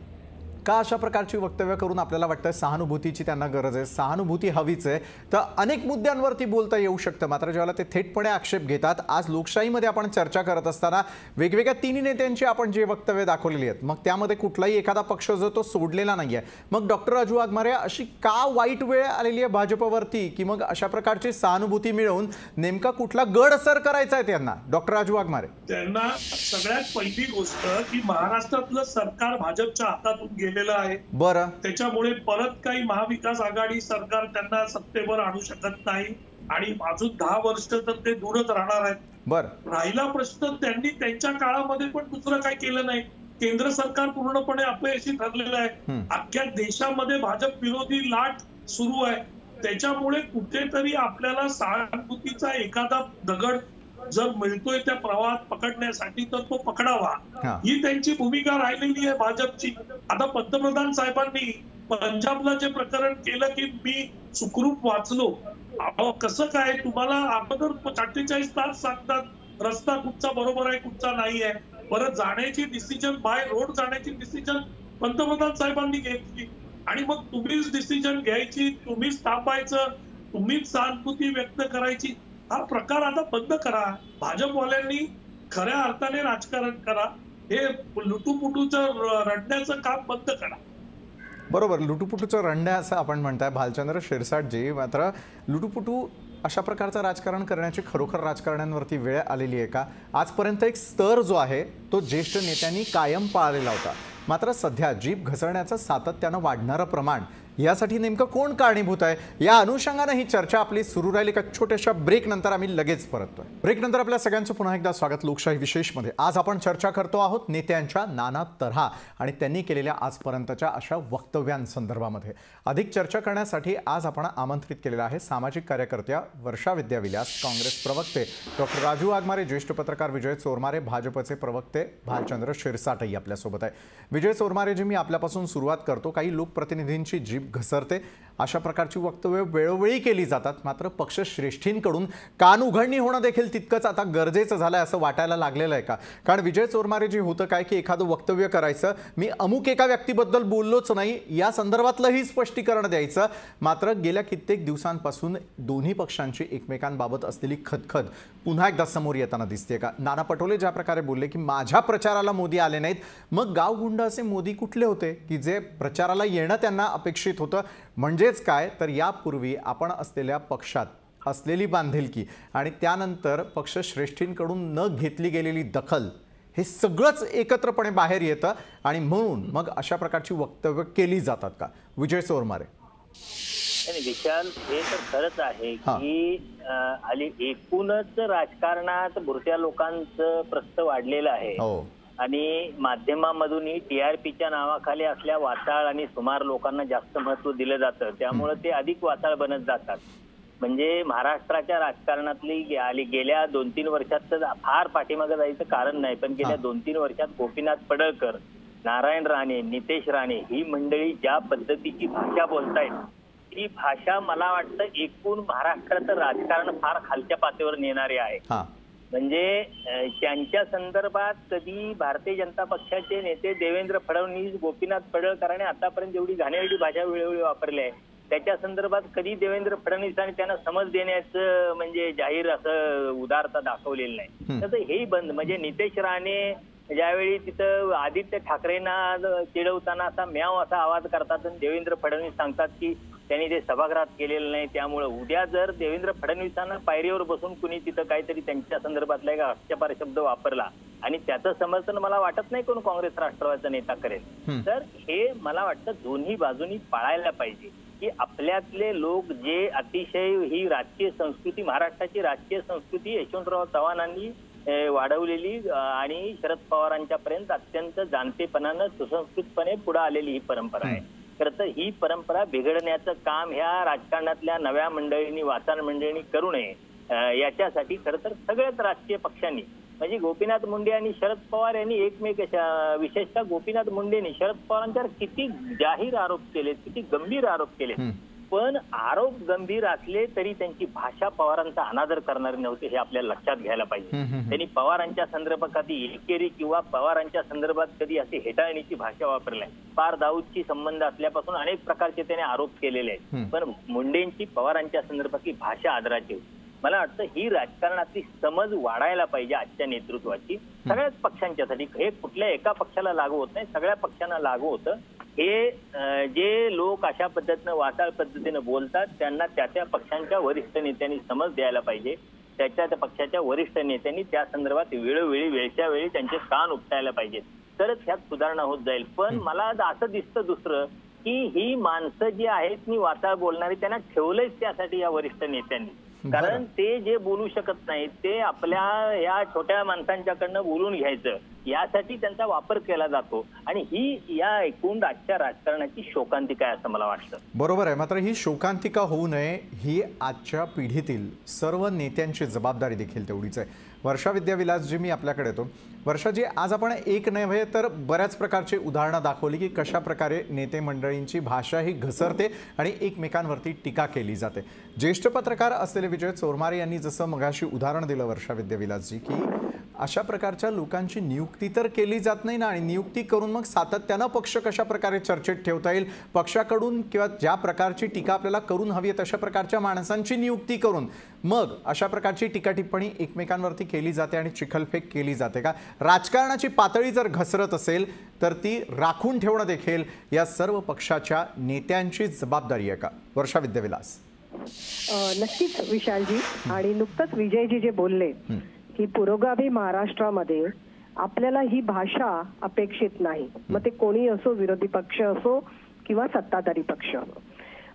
का अशा प्रकारची वक्तव्य करून आपल्याला वाटतं सहानुभूतीची त्यांना गरज आहे, सहानुभूती हवीच आहे, तर अनेक मुद्द्यांवरती बोलता येऊ शकतं. मात्र जेव्हा ते थेटपणे आक्षेप घेतात, आज लोकशाहीमध्ये आपण चर्चा करत असताना वेगवेगळ्या 3 नेत्यांची आपण जे वक्तव्य दाखवलेली आहेत, मग त्यामध्ये कुठलाही एखादा पक्ष जो तो सोडलेला नाहीये. मग डॉक्टर राजू वाघमारे, अशी का वाईट वेळ आलेली आहे भाजपवरती की मग अशा प्रकारची सहानुभूती मिळवून नेमका कुठला गड असर करायचा आहे त्यांना? डॉक्टर राजू वाघमारे, त्यांना सगळ्यात पहिली गोष्ट की महाराष्ट्रातलं सरकार भाजपच्या हातातून गेलेलं आहे. बरं, त्याच्यामुळे परत काही महाविकास आघाडी सरकार त्यांना सत्तेवर आणू शकत नाही आणि अजून 10 वर्ष तर ते दूरच राहणार आहेत. बरं, राहिला प्रश्न, त्यांनी त्यांच्या काळामध्ये पण दुसरं काही केलं नाही. केंद्र सरकार पूर्णपणे अपयशी ठरलेलं आहे. अख्ख्या देशामध्ये भाजप विरोधी लाट सुरू आहे. त्याच्यामुळे कुठेतरी आपल्याला सहानुभूतीचा एखादा दगड जर मिळतोय त्या प्रवाहात पकडण्यासाठी तर तो पकडावा, हा. ही त्यांची भूमिका राहिलेली आहे भाजपची. आता पंतप्रधान साहेबांनी पंजाबला जे प्रकरण केलं की मी सुखरूप वाचलो, अहो कसं काय, तुम्हाला अगोदर 48 तास सांगतात रस्ता कुठचा बरोबर आहे कुठचा नाही आहे, परत जाण्याची डिसिजन बाय रोड जाण्याची डिसिजन पंतप्रधान साहेबांनी घेतली आणि मग तुम्हीच डिसिजन घ्यायची, तुम्हीच थांबायचं, तुम्हीच सहानुभूती व्यक्त करायची. हा प्रकार आता बंद करा. भाजपवाल्यांनी खऱ्या अर्थाने राजकारण करा. हे लुटूपुटूचं रडण्याचं काम बंद करा. बरोबर, लुटूपुटूचं रंड्या असं आपण म्हणताय भालचंद्र शिरसाटजी. मात्र लुटूपुटू अशा प्रकारचं राजकारण करण्याची खरोखर राजकारण्यांवरती वेळ आलेली आहे का? आजपर्यंत एक स्तर जो आहे तो ज्येष्ठ नेत्यांनी कायम पाळलेला होता. मात्र सध्या जीभ घसरण्याचं सातत्यानं वाढणारं प्रमाण यासाठी नेमकं कोण कारणीभूत आहे, या अनुषंगानं ही चर्चा आपली सुरू राहिली. का छोट्याशा ब्रेक नंतर आम्ही लगेच परततोय. ब्रेक नंतर आपल्या सगळ्यांचं पुन्हा एकदा स्वागत लोकशाही विशेषमध्ये. आज आपण चर्चा करतो आहोत नेत्यांच्या नाना तऱ्हा आणि त्यांनी केलेल्या आजपर्यंतच्या अशा वक्तव्यांसंदर्भामध्ये. अधिक चर्चा करण्यासाठी आज आपण आमंत्रित केलेलं आहे सामाजिक कार्यकर्त्या वर्षा विद्याविलास, काँग्रेस प्रवक्ते डॉक्टर राजू वाघमारे, ज्येष्ठ पत्रकार विजय चोरमारे, भाजपचे प्रवक्ते भालचंद्र शिरसाटही आपल्यासोबत आहे. विजय चोरमारे जी, मी आपल्यापासून सुरुवात करतो. काही लोकप्रतिनिधींची जीभ घसरते, अशा प्रकारची वक्तव्य वेळोवेळी केली जातात. मात्र पक्षश्रेष्ठींकडून कान उघडणी होणं देखील तितकंच आता गरजेचं झालंय असं वाटायला लागलेलं आहे का? कारण विजय चोरमारे जी होतं काय की एखादं वक्तव्य करायचं, मी अमुक एका व्यक्तीबद्दल बोललोच नाही या संदर्भातलंही स्पष्टीकरण द्यायचं. मात्र गेल्या कित्येक दिवसांपासून दोन्ही पक्षांची एकमेकांबाबत असलेली खदखद पुन्हा एकदा समोर येताना दिसते का? नाना पटोले ज्या प्रकारे बोलले की माझ्या प्रचाराला मोदी आले नाहीत, मग गावगुंड असे मोदी कुठले होते की जे प्रचाराला येणं त्यांना अपेक्षित होतं? म्हणजेच काय तर यापूर्वी आपण असलेल्या पक्षात असलेली बांधिलकी आणि त्यानंतर पक्षश्रेष्ठींकडून न घेतली गेलेली दखल हे सगळंच एकत्रपणे बाहेर येतं आणि म्हणून मग अशा प्रकारची वक्तव्य केली जातात का? विजय चोरमारे. विशाल, हे तर खरंच आहे की आली एकूणच राजकारणात भुरट्या लोकांचं प्रस्त वाढलेलं आहे आणि माध्यमामधूनही टीआरपीच्या नावाखाली असल्या वाचाळ आणि सुमार लोकांना जास्त महत्व दिलं जातं, त्यामुळे ते अधिक वाचाळ बनत जातात. म्हणजे महाराष्ट्राच्या राजकारणातली गेल्या 2-3 वर्षात तर फार पाठीमागे जायचं कारण नाही, पण गेल्या 2-3 वर्षात गोपीनाथ पडळकर, नारायण राणे, नितेश राणे ही मंडळी ज्या पद्धतीची भाषा बोलतायत, ती भाषा मला वाटतं एकूण महाराष्ट्राचं राजकारण फार खालच्या पातळीवर नेणारे आहे. म्हणजे त्यांच्या संदर्भात कधी भारतीय जनता पक्षाचे नेते देवेंद्र फडणवीस, गोपीनाथ पडळकरांनी आतापर्यंत जेवढी घाणेरडी भाषा वेळोवेळी वापरली आहे, त्याच्या संदर्भात कधी देवेंद्र फडणवीस आणि त्यांना समज देण्याचं म्हणजे जाहीर असं उदारता दाखवलेलं नाही. तसं हेही बंद. म्हणजे नितेश राणे ज्यावेळी तिथं आदित्य ठाकरेंना चिडवताना असा म्याव असा आवाज करतात आणि देवेंद्र फडणवीस सांगतात की त्यांनी ते सभागृहात केलेलं नाही, त्यामुळे उद्या जर देवेंद्र फडणवीसांना पायरीवर बसून कुणी तिथं काहीतरी त्यांच्या संदर्भातला एक आक्षेपार्ह शब्द वापरला आणि त्याचं समर्थन मला वाटत नाही कोण काँग्रेस राष्ट्रवादीचा नेता करेल. तर हे मला वाटतं दोन्ही बाजूनी पाळायला पाहिजे की आपल्यातले लोक जे अतिशय ही राजकीय संस्कृती, महाराष्ट्राची राजकीय संस्कृती यशवंतराव चव्हाणांनी वाढवलेली आणि शरद पवारांच्या पर्यंत अत्यंत जाणतेपणानं सुसंस्कृतपणे पुढे आलेली ही परंपरा आहे. खरं तर ही परंपरा बिघडण्याचं काम ह्या राजकारणातल्या नव्या मंडळींनी, वाचाळ मंडळींनी करू नये. याच्यासाठी खरं तर सगळ्याच राजकीय पक्षांनी म्हणजे गोपीनाथ मुंडे आणि शरद पवार यांनी विशेषतः गोपीनाथ मुंडेंनी शरद पवारांच्यावर किती जाहीर आरोप केले, किती गंभीर आरोप केले, पण आरोप गंभीर असले तरी त्यांची भाषा पवारांचा अनादर करणारी नव्हती, हे आपल्याला लक्षात घ्यायला पाहिजे. त्यांनी पवारांच्या संदर्भात कधी एकेरी किंवा पवारांच्या संदर्भात कधी अशी हेटाळणीची भाषा वापरली नाही. पार दाऊदची संबंध असल्यापासून अनेक प्रकारचे त्याने आरोप केलेले आहेत, पण मुंडेंची पवारांच्या संदर्भातली भाषा आदराची होती. मला वाटतं ही राजकारणातली समज वाढायला पाहिजे आजच्या नेतृत्वाची, सगळ्याच पक्षांच्यासाठी. हे कुठल्या एका पक्षाला लागू होत नाही, सगळ्या पक्षांना लागू होतं. हे जे लोक अशा पद्धतीनं वाचाळ पद्धतीनं बोलतात त्यांना त्या त्या पक्षांच्या वरिष्ठ नेत्यांनी समज द्यायला पाहिजे. त्याच्या त्या पक्षाच्या वरिष्ठ नेत्यांनी त्या संदर्भात वेळोवेळी वेळच्या वेळी त्यांचे कान उपटायला पाहिजेत, तरच ह्यात सुधारणा होत जाईल. पण मला असं दिसतं दुसरं की ही माणसं जी आहेत मी वाचाळ बोलणारी त्यांना ठेवलंच त्यासाठी या वरिष्ठ नेत्यांनी, कारण ते जे बोलू शकत नाहीत ते आपल्या या छोट्या माणसांच्याकडनं बोलून घ्यायचं यासाठी त्यांचा वापर केला जातो आणि ही या एकूण आजच्या राजकारणाची शोकांतिका आहे असं मला वाटतं. बरोबर आहे. मात्र ही शोकांतिका होऊ नये ही आजच्या पिढीतील सर्व नेत्यांची जबाबदारी देखील तेवढीच आहे. वर्षा विद्याविलासजी, मी आपल्याकडे येतो. वर्षाजी, आज आपण एक नव्हे तर बऱ्याच प्रकारची उदाहरणं दाखवली की कशा प्रकारे नेते मंडळींची भाषा ही घसरते आणि एकमेकांवरती टीका केली जाते. ज्येष्ठ पत्रकार असलेले विजय चोरमारे यांनी जसं मगाशी उदाहरण दिलं वर्षा विद्याविलासजी, की अशा प्रकारच्या लोकांची नियुक्ती तर केली जात नाही ना, आणि नियुक्ती करून मग सातत्यानं पक्ष कशा प्रकारे चर्चेत ठेवता येईल, पक्षाकडून किंवा ज्या प्रकारची टीका आपल्याला करून हवी आहे तशा प्रकारच्या माणसांची नियुक्ती करून मग अशा प्रकारची टीका टिप्पणी एकमेकांवरती केली जाते आणि चिखलफेक केली जाते का? राजकारणाची पातळी जर घसरत असेल तर ती राखून ठेवणं देखील या सर्व पक्षाच्या नेत्यांची जबाबदारी आहे का? वर्षा विद्याविलास. नक्कीच विशालजी, आणि नुकतंच विजयजी जे बोलले की पुरोगामी महाराष्ट्रामध्ये आपल्याला ही भाषा अपेक्षित नाही, मग ते कोणी असो, विरोधी पक्ष असो किंवा सत्ताधारी पक्ष.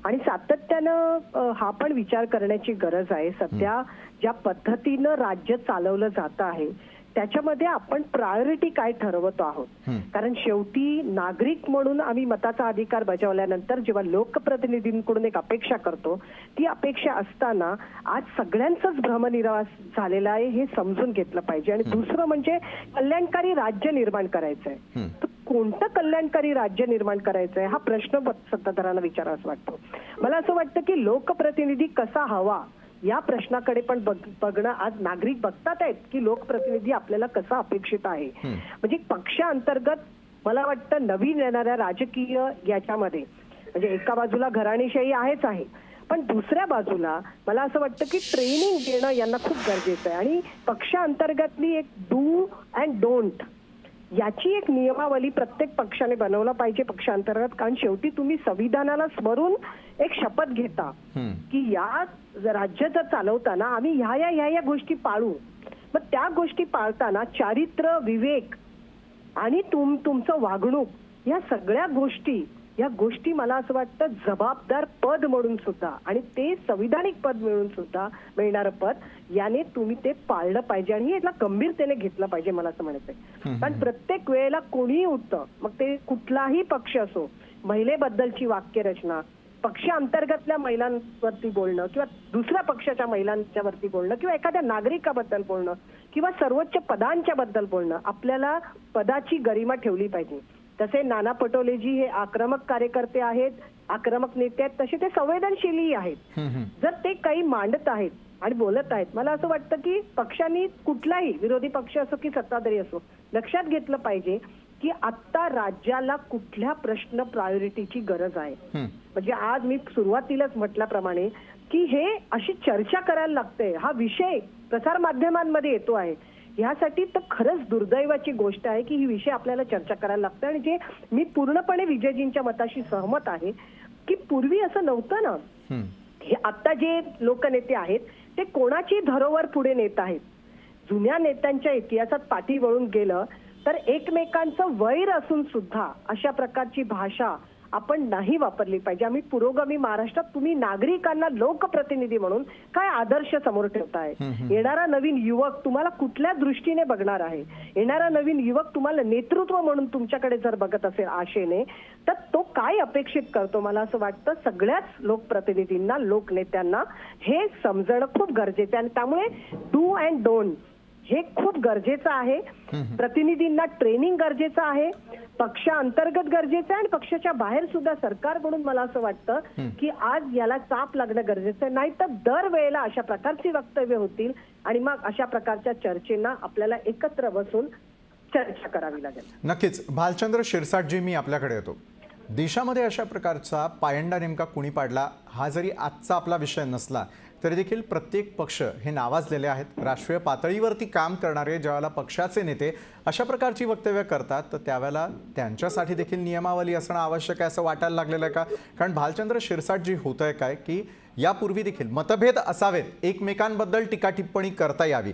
आणि सातत्यानं हा पण विचार करण्याची गरज आहे. सध्या ज्या पद्धतीनं राज्य चालवलं जात आहे त्याच्यामध्ये आपण प्रायोरिटी काय ठरवतो आहोत. कारण शेवटी नागरिक म्हणून आम्ही मताचा अधिकार बजावल्यानंतर जेव्हा लोकप्रतिनिधींकडून एक अपेक्षा करतो, ती अपेक्षा असताना आज सगळ्यांचाच भ्रमनिरास झालेला आहे हे समजून घेतलं पाहिजे. आणि दुसरं म्हणजे कल्याणकारी राज्य निर्माण करायचंय. कोणतं कल्याणकारी राज्य निर्माण करायचंय हा प्रश्न सत्ताधाऱ्यांना विचारावासा वाटतो. मला असं वाटतं की लोकप्रतिनिधी कसा हवा या प्रश्नाकडे पण बघणं आज नागरिक बघतात आहेत की लोकप्रतिनिधी आपल्याला कसा अपेक्षित आहे. म्हणजे पक्षांतर्गत मला वाटतं नवीन येणाऱ्या राजकीय याच्यामध्ये म्हणजे एका बाजूला घराणेशाही आहेच आहे, पण दुसऱ्या बाजूला मला असं वाटतं की ट्रेनिंग देणं यांना खूप गरजेचं आहे. आणि पक्षांतर्गतली एक डू अँड डोंट याची एक नियमावली प्रत्येक पक्षाने बनवला पाहिजे पक्षांतर्गत. कारण शेवटी तुम्ही संविधानाला स्मरून एक शपथ घेता की या राज्य जर चालवताना आम्ही ह्या गोष्टी पाळू. मग त्या गोष्टी पाळताना चारित्र्य, विवेक आणि तुमचं वागणूक या सगळ्या गोष्टी मला असं वाटतं जबाबदार पद म्हणून सुद्धा आणि ते संविधानिक पद मिळून सुद्धा मिळणारं पद याने तुम्ही ते पाळलं पाहिजे आणि याला गंभीरतेने घेतलं पाहिजे मला असं म्हणायचंय. कारण प्रत्येक वेळेला कोणीही उठतं, मग ते कुठलाही पक्ष असो, महिलेबद्दलची वाक्यरचना, पक्षांतर्गतल्या महिलांवरती बोलणं किंवा दुसऱ्या पक्षाच्या महिलांच्या वरती बोलणं किंवा एखाद्या नागरिकाबद्दल बोलणं किंवा सर्वोच्च पदांच्या बद्दल बोलणं, आपल्याला पदाची गरिमा ठेवली पाहिजे. तसे नाना पटोलेजी हे आक्रमक कार्यकर्ते आहेत, आक्रमक नेते आहेत, तसे ते संवेदनशीलही आहेत. जर ते काही मांडत आहेत आणि बोलत आहेत, मला असं वाटतं की पक्षांनी कुठलाही विरोधी पक्ष असो की सत्ताधारी असो लक्षात घेतलं पाहिजे की आता राज्याला कुठल्या प्रश्न प्रायोरिटीची गरज आहे. म्हणजे आज मी सुरुवातीलाच म्हटल्याप्रमाणे की हे अशी चर्चा करायला लागते, हा विषय प्रसार माध्यमांमध्ये येतो आहे, ह्यासाठी तर खरंच दुर्दैवाची गोष्ट आहे की ही विषय आपल्याला चर्चा करायला लागतं. आणि जे मी पूर्णपणे विजयजींच्या मताशी सहमत आहे की पूर्वी असं नव्हतं ना. हे आता जे लोकनेते आहेत ते कोणाची धरोवर पुढे नेत आहेत. जुन्या नेत्यांच्या इतिहासात पाठी वळून गेलं तर एकमेकांचं वैर असून सुद्धा अशा प्रकारची भाषा आपण नाही वापरली पाहिजे. आम्ही पुरोगामी महाराष्ट्रात तुम्ही नागरिकांना लोकप्रतिनिधी म्हणून काय आदर्श समोर ठेवताय. येणारा नवीन युवक तुम्हाला कुठल्या दृष्टीने बघणार आहे, येणारा नवीन युवक तुम्हाला नेतृत्व म्हणून तुमच्याकडे जर बघत असेल आशेने तर तो काय अपेक्षित करतो. मला असं वाटतं सगळ्याच लोकप्रतिनिधींना, लोकनेत्यांना हे समजणं खूप गरजेचं आहे. आणि त्यामुळे डू अँड डोंट हे खूप गरजेचं आहे. प्रतिनिधींना ट्रेनिंग गरजेचं आहे, पक्षांतर्गत गरजेचं आहे आणि पक्षाच्या बाहेर सुद्धा सरकारकडून मला असं वाटतं की आज याला चाप लागणं गरजेचं आहे. नाही तर दरवेळेला अशा प्रकारची वक्तव्य होतील आणि मग अशा प्रकारच्या चर्चेना आपल्याला एकत्र बसून चर्चा करावी लागेल. नक्कीच. भालचंद्र शिरसाटजी, मी आपल्याकडे येतो. देशामध्ये अशा प्रकारचा पायंडा नेमका कुणी पाडला हा जरी आजचा आपला विषय नसला तरी देखील प्रत्येक पक्ष हे नावाजलेले आहेत. राष्ट्रीय पातळीवरती काम करणारे ज्यावेळेला पक्षाचे नेते अशा प्रकारची वक्तव्य करतात तर त्यावेळेला त्यांच्यासाठी देखील नियमावली असणं आवश्यक आहे असं वाटायला लागलेलं आहे का? कारण भालचंद्र शिरसाटजी, होत आहे काय की यापूर्वी देखील मतभेद असावेत, एकमेकांबद्दल टीका टिप्पणी करता यावी.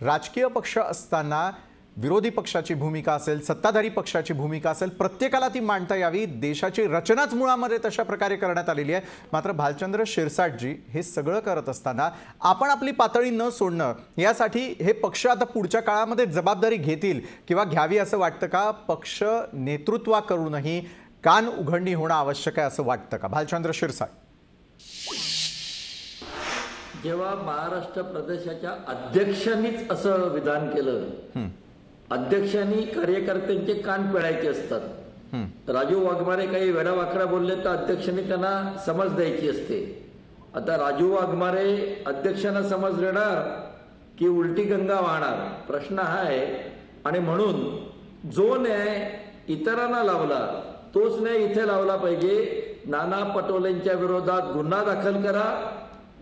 राजकीय पक्ष असताना विरोधी पक्षाची भूमिका असेल, सत्ताधारी पक्षाची भूमिका असेल, प्रत्येकाला ती मांडता यावी. देशाची रचनाच मुळामध्ये तशा प्रकारे करण्यात आलेली आहे. मात्र भालचंद्र शिरसाटजी हे सगळं करत असताना आपण आपली पातळी न सोडणं यासाठी हे पक्ष आता पुढच्या काळामध्ये जबाबदारी घेतील किंवा घ्यावी असं वाटतं का? पक्ष नेतृत्वाकडूनही कान उघडणी होणं आवश्यक आहे असं वाटतं का? भालचंद्र शिरसाट. जेव्हा महाराष्ट्र प्रदेशाच्या अध्यक्षांनीच असं विधान केलं, अध्यक्षांनी कार्यकर्त्यांचे कान पिळायचे असतात. राजू वाघमारे काही वेडावाकडा बोलले तर अध्यक्षांनी त्यांना समज द्यायची असते. आता राजू वाघमारे अध्यक्षांना समज देणार की उलटी गंगा वाहणार, प्रश्न हा आहे. आणि म्हणून जो न्याय इतरांना लावला तोच न्याय इथे लावला पाहिजे. नाना पटोलेंच्या विरोधात गुन्हा दाखल करा,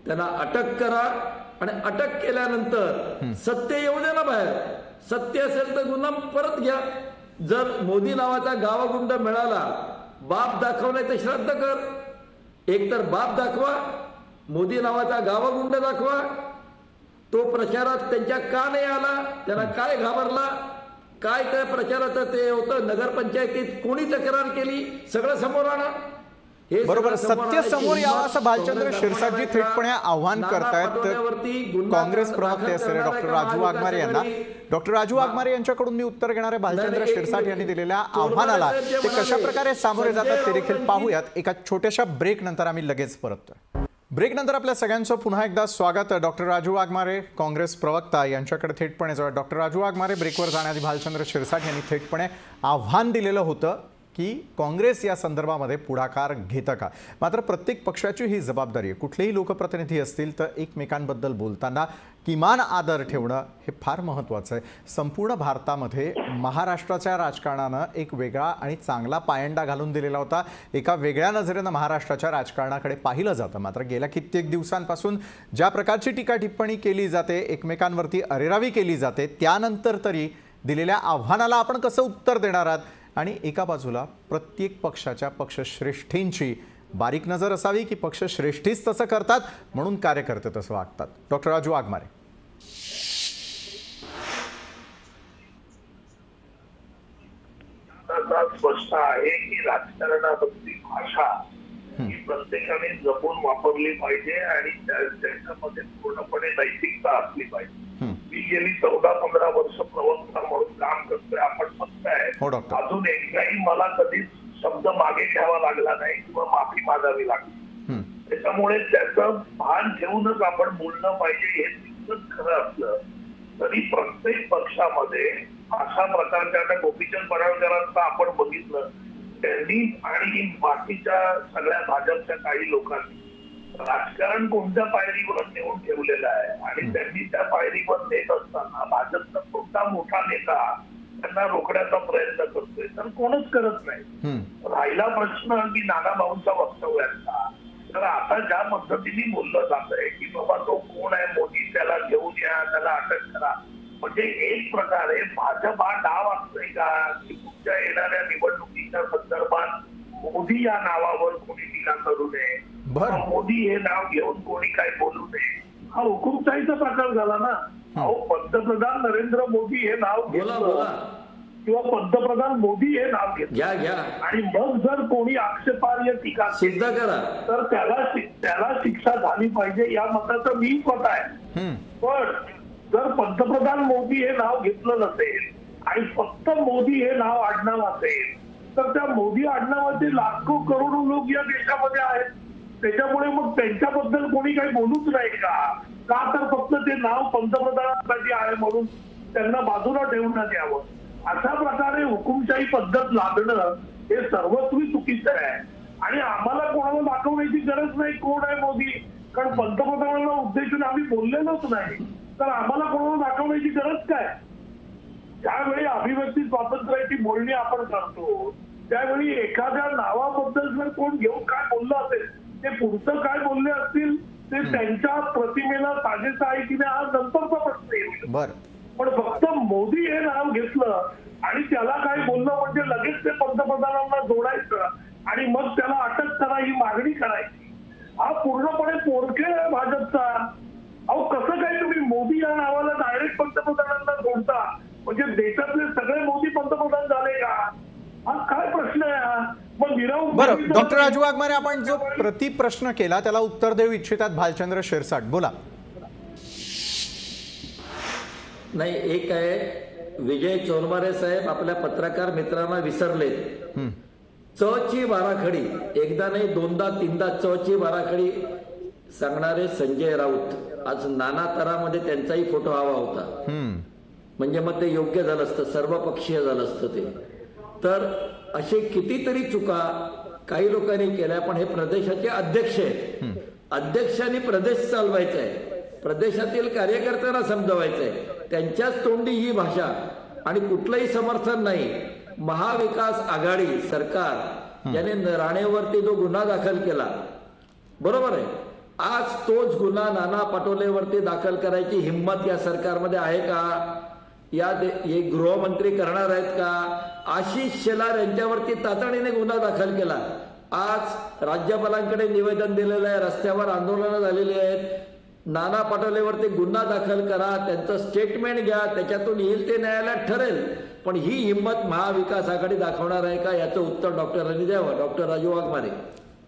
त्यांना अटक करा आणि अटक केल्यानंतर सत्य येऊ द्या ना बाहेर. सत्य असेल तर गुन्हा परत घ्या. जर मोदी नावाचा गावागुंड मिळाला, बाप दाखवण्याचं श्राद्ध कर. एक तर बाप दाखवा, मोदी नावाचा गावागुंड दाखवा. तो प्रचारात त्यांच्या का नाही आला, त्यांना काय घाबरला, काय त्या प्रचाराचं ते होतं, नगरपंचायतीत कोणी तक्रार केली, सगळं समोर आणा. बरोबर, सत्य समोर यावं असं भालचंद्र शिरसाटजी थेटपणे आव्हान करतायत काँग्रेस प्रवक्ते असलेले डॉक्टर राजू वाघमारे यांना. डॉक्टर राजू वाघमारे यांच्याकडून मी उत्तर घेणार आहे भालचंद्र शिरसाट यांनी दिलेल्या आव्हानाला. ते कशा प्रकारे सामोरे जातात ते देखील पाहूयात. एका छोट्याशा ब्रेक नंतर आम्ही लगेच परततोय. ब्रेक नंतर आपल्या सगळ्यांचं पुन्हा एकदा स्वागत. डॉक्टर राजू वाघमारे काँग्रेस प्रवक्ता यांच्याकडे थेटपणे जाऊया. डॉक्टर राजू वाघमारे, ब्रेकवर जाण्याआधी भालचंद्र शिरसाट यांनी थेटपणे आव्हान दिलेलं होतं की काँग्रेस या संदर्भामध्ये पुढाकार घेतं का. मात्र प्रत्येक पक्षाची ही जबाबदारी आहे. कुठलेही लोकप्रतिनिधी असतील तर एकमेकांबद्दल बोलताना किमान आदर ठेवणं हे फार महत्त्वाचं आहे. संपूर्ण भारतामध्ये महाराष्ट्राच्या राजकारणानं एक वेगळा आणि चांगला पायंडा घालून दिलेला होता. एका वेगळ्या नजरेनं महाराष्ट्राच्या राजकारणाकडे पाहिलं जातं. मात्र गेल्या कित्येक दिवसांपासून ज्या प्रकारची टीका टिप्पणी केली जाते, एकमेकांवरती अरेरावी केली जाते, त्यानंतर तरी दिलेल्या आव्हानाला आपण कसं उत्तर देणार आहात. आणि एका बाजूला प्रत्येक पक्षाच्या पक्षश्रेष्ठींची बारीक नजर असावी की पक्षश्रेष्ठीच तसं करतात म्हणून कार्यकर्ते तसं वागतात. डॉक्टर राजू वाघमारे. स्पष्ट आहे की राजकारणामधली भाषा ही प्रत्येकाने जपून वापरली पाहिजे आणि त्याच्यामध्ये पूर्णपणे नैतिकता असली पाहिजे. मी गेली 14-15 वर्ष प्रवक्ता म्हणून काम करतोय. आपण बघताय अजून एकदाही मला कधीच शब्द मागे घ्यावा लागला नाही किंवा माफी मागावी लागली. त्याच्यामुळे त्याचं भान ठेवूनच आपण बोलणं पाहिजे. हे तितकंच खरं असलं तरी प्रत्येक पक्षामध्ये अशा प्रकारच्या गोपीचंद पडळकरांचं आपण बघितलं, त्यांनी आणि बाकीच्या सगळ्या भाजपच्या काही लोकांनी राजकारण कोणत्या पायरीवर नेऊन ठेवलेलं आहे आणि त्यांनी त्या पायरीवर नेत असताना भाजपचा कोणता मोठा नेता त्यांना रोखण्याचा प्रयत्न करतोय तर कोणच करत नाही. राहिला प्रश्न की नाना भाऊंचा वक्तव्याचा, तर आता ज्या पद्धतीने बोललं जात आहे की बाबा तो कोण आहे मोदी, त्याला घेऊन या, त्याला अटक करा, म्हणजे एक प्रकारे भाजप हा डाव असतोय का की पुढच्या येणाऱ्या निवडणुकीच्या संदर्भात मोदी या नावावर कोणी टीका करू नये, मोदी हे नाव घेऊन कोणी काय बोलू नये, हा हुकुमशाहीचा प्रकार झाला ना. अहो, पंतप्रधान नरेंद्र मोदी हे नाव घेतलं किंवा पंतप्रधान मोदी हे नाव घेतलं आणि मग जर कोणी आक्षेपार्ह टीका सिद्ध करा तर त्याला शिक्षा झाली पाहिजे या मताचं मी मत आहे. पण जर पंतप्रधान मोदी हे नाव घेतलं नसेल आणि फक्त मोदी हे नाव आडनाव असेल तर त्या मोदी आडनावाचे लाखो करोडो लोक या देशामध्ये आहेत. त्याच्यामुळे मग त्यांच्याबद्दल कोणी काही बोलूच नाही का तर फक्त ते नाव पंतप्रधानांसाठी आहे म्हणून त्यांना बाजूला ठेवण्यात यावं. अशा प्रकारे हुकुमशाही पद्धत लादणं हे सर्वस्वी चुकीचं आहे आणि आम्हाला कोणाला दाखवण्याची गरज नाही कोण आहे मोदी, कारण पंतप्रधानांना उद्देशून आम्ही बोललेलोच नाही, तर आम्हाला कोणाला दाखवण्याची गरज काय. ज्यावेळी अभिव्यक्ती स्वातंत्र्याची बोलणी आपण करतो त्यावेळी एखाद्या नावाबद्दल जर कोण घेऊन काय बोललं असेल, ते पुढचं काय बोलले असतील ते त्यांच्या प्रतिमेला साजेसं आहे की नाही हा नंतरचा प्रश्न येईल. पण फक्त मोदी हे नाव घेतलं आणि त्याला काय बोललं म्हणजे लगेच ते पंतप्रधानांना जोडायचं आणि मग त्याला अटक करा ही मागणी करायची, हा पूर्णपणे पोरखेळ आहे भाजपचा. अहो, कसं काय तुम्ही मोदी या नावाला डायरेक्ट पंतप्रधानांना जोडता, म्हणजे देशातले सगळे मोदी पंतप्रधान झाले का, हा काय प्रश्न आहे हा. बरं, डॉक्टर राजू वाघमारे, आपण जो प्रतिप्रश्न केला त्याला उत्तर देऊ इच्छितात भालचंद्र शिरसाट, बोला. नाही, एक आहे विजय चोरमारे साहेब आपल्या पत्रकार मित्रांना विसरलेत. च ची बाराखडी एकदा नाही दोनदा तीनदा च ची बाराखडी सांगणारे संजय राऊत आज नाना तऱ्हामध्ये त्यांचाही फोटो हवा होता, म्हणजे मग ते योग्य झालं असतं, सर्वपक्षीय झालं असतं ते. तर असे कितीतरी चुका काही लोकांनी केल्या, पण हे प्रदेशाचे अध्यक्ष आहेत. अध्यक्षांनी प्रदेश चालवायचा आहे, प्रदेशातील कार्यकर्त्यांना समजवायचं आहे. त्यांच्याच तोंडी ही भाषा आणि कुठलंही समर्थन नाही. महाविकास आघाडी सरकार ज्याने राणेवरती जो गुन्हा दाखल केला, बरोबर आहे, आज तोच गुन्हा नाना पटोलेवरती दाखल करायची हिंमत या सरकारमध्ये आहे का? हे गृहमंत्री करणार आहेत का? आशिष शेलार यांच्यावरती तातडीने गुन्हा दाखल केला. आज राज्यपालांकडे निवेदन दिलेलं आहे, रस्त्यावर आंदोलनं झालेली आहेत. नाना पटोलेवरती गुन्हा दाखल करा, त्यांचं स्टेटमेंट घ्या, त्याच्यातून येईल ते न्यायालयात ठरेल. पण ही हिंमत महाविकास आघाडी दाखवणार आहे का, याचं उत्तर डॉक्टरांनी द्यावं. डॉक्टर राजू वाघमारे.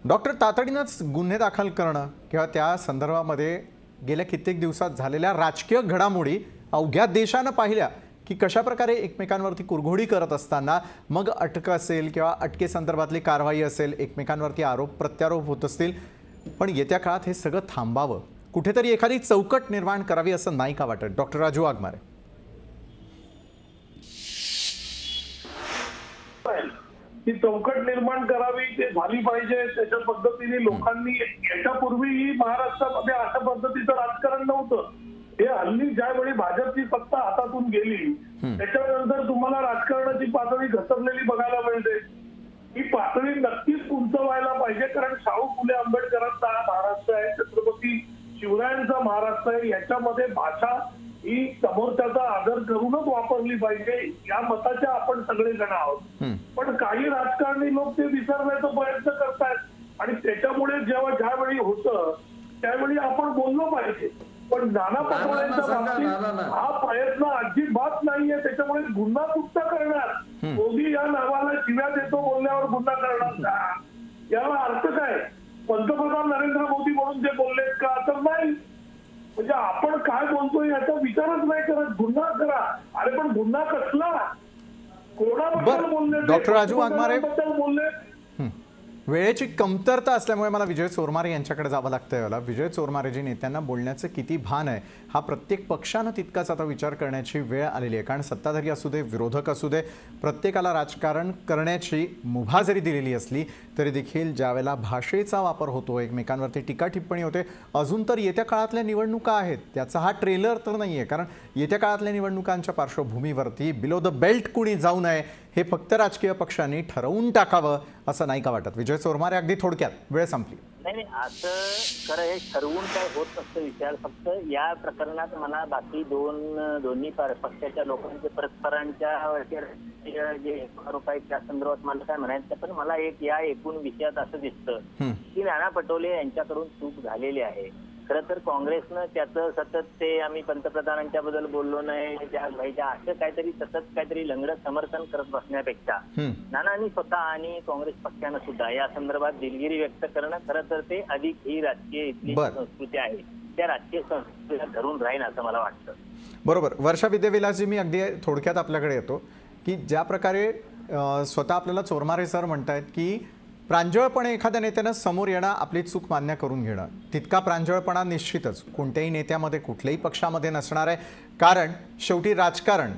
डॉक्टर, तातडीनंच गुन्हे दाखल करणं किंवा त्या संदर्भामध्ये गेल्या कित्येक दिवसात झालेल्या राजकीय घडामोडी अवघ्या देशानं पाहिल्या की कशा प्रकारे एकमेकांवरती कुरघोडी करत असताना मग अटक असेल किंवा अटकेसंदर्भातली कारवाई असेल, एकमेकांवरती आरोप प्रत्यारोप होत असतील. पण येत्या काळात हे सगळं थांबावं, कुठेतरी एखादी चौकट निर्माण करावी असं नाही का वाटत? डॉक्टर राजू वाघमारे. ती चौकट निर्माण करावी, ते झाली पाहिजे. त्याच्या पद्धतीने लोकांनी, याच्यापूर्वीही महाराष्ट्रामध्ये अशा पद्धतीचं राजकारण नव्हतं. हे हल्ली ज्यावेळी भाजपची सत्ता हातातून गेली त्याच्यानंतर तुम्हाला राजकारणाची पातळी घसरलेली बघायला मिळते. ही पातळी नक्कीच उंचवायला पाहिजे, कारण शाहू फुले आंबेडकरांचा हा महाराष्ट्र आहे, छत्रपती शिवरायांचा महाराष्ट्र आहे. याच्यामध्ये भाषा ही समोरच्याचा आदर करूनच वापरली पाहिजे, या मताचे आपण सगळेजण आहोत. पण काही राजकारणी लोक ते विसरण्याचा प्रयत्न करतायत आणि त्याच्यामुळे जेव्हा ज्यावेळी होतं त्यावेळी आपण बोललो पाहिजे. पण नाना पटोलेंच्या बाबतीत हा प्रयत्न अजिबात नाहीये. त्याच्यामुळे गुन्हा कुठं करणार? मोदी या नावाला शिव्या देतो बोलल्यावर गुन्हा करणार का? याला अर्थ काय? पंतप्रधान नरेंद्र मोदी म्हणून ते बोललेत का? तर नाही. म्हणजे आपण काय बोलतोय याचा विचारच नाही करत. गुन्हा करा. अरे पण गुन्हा कसला? कोणाबद्दल बोलले? डॉक्टर राजू वाघमारे, बोलले. वेळेची कमतरता असल्यामुळे मला विजय चोरमारे यांच्याकडे जावं लागतंय. मला विजय चोरमारेजी, नेत्यांना बोलण्याचं किती भान आहे हा प्रत्येक पक्षानं तितकाच आता विचार करण्याची वेळ आलेली आहे. कारण सत्ताधारी असू दे, विरोधक असू दे, प्रत्येकाला राजकारण करण्याची मुभा जरी दिलेली असली तरी देखील ज्यावेळेला भाषेचा वापर होतो, एकमेकांवरती टीका टिप्पणी होते, अजून तर येत्या काळातल्या निवडणुका आहेत, त्याचा हा ट्रेलर तर नाही आहे. कारण येत्या काळातल्या निवडणुकांच्या पार्श्वभूमीवरती बिलो द बेल्ट कुणी जाऊ नये हे फक्त राजकीय पक्षांनी ठरवून टाकावं असं नाही का वाटत? विजय चोरमारे, अगदी थोडक्यात, वेळ संपली. नाही, असं खरं हे ठरवून काय होत नसतं विचार. फक्त या प्रकरणात मला बाकी दोन्ही पक्षाच्या लोकांचे परस्परांच्या जे आरोप आहेत त्या संदर्भात मला काय म्हणायचं, पण मला एक या एकूण विषयात असं दिसतं की नाना पटोले यांच्याकडून चूक झालेली आहे. खरं तर काँग्रेसनं त्याचं सतत ते आम्ही पंतप्रधानांच्या बद्दल बोललो नाही त्या भाईच्या असं काहीतरी सतत काहीतरी लंगडत समर्थन करत बसण्यापेक्षा नानांनी स्वतः आणि काँग्रेस पक्षानं सुद्धा या संदर्भात दिलगिरी व्यक्त करणं खरं तर ते अधिक ही राजकीय इथली संस्कृती आहे त्या राजकीय संस्कृतीला धरून राहील असं मला वाटतं. बरोबर. वर्षा विद्याविलासजी, मी अगदी थोडक्यात आपल्याकडे येतो की ज्या प्रकारे स्वतः आपल्याला चोरमारे सर म्हणतायत की प्रांजळपणे एखाद्या नेत्यानं समोर येणं, आपली चूक मान्य करून घेणं, तितका प्रांजळपणा निश्चितच कोणत्याही नेत्यामध्ये कुठल्याही पक्षामध्ये नसणार आहे. कारण शेवटी राजकारण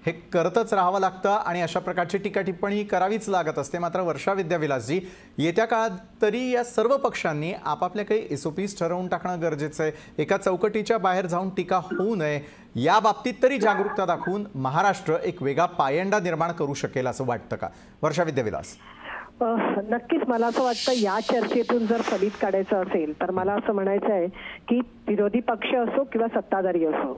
हे करतच राहावं लागतं आणि अशा प्रकारची टीका टिप्पणी करावीच लागत असते. मात्र वर्षा विद्याविलासजी, येत्या काळात तरी या सर्व पक्षांनी आपापल्या काही SOPs ठरवून टाकणं गरजेचं आहे. एका चौकटीच्या बाहेर जाऊन टीका होऊ नये या बाबतीत तरी जागरूकता दाखवून महाराष्ट्र एक वेगळा पायंडा निर्माण करू शकेल असं वाटतं का? वर्षा विद्याविलास. नक्कीच मला असं वाटतं या चर्चेतून जर फलित काढायचं असेल तर मला असं म्हणायचं आहे की विरोधी पक्ष असो किंवा सत्ताधारी असो,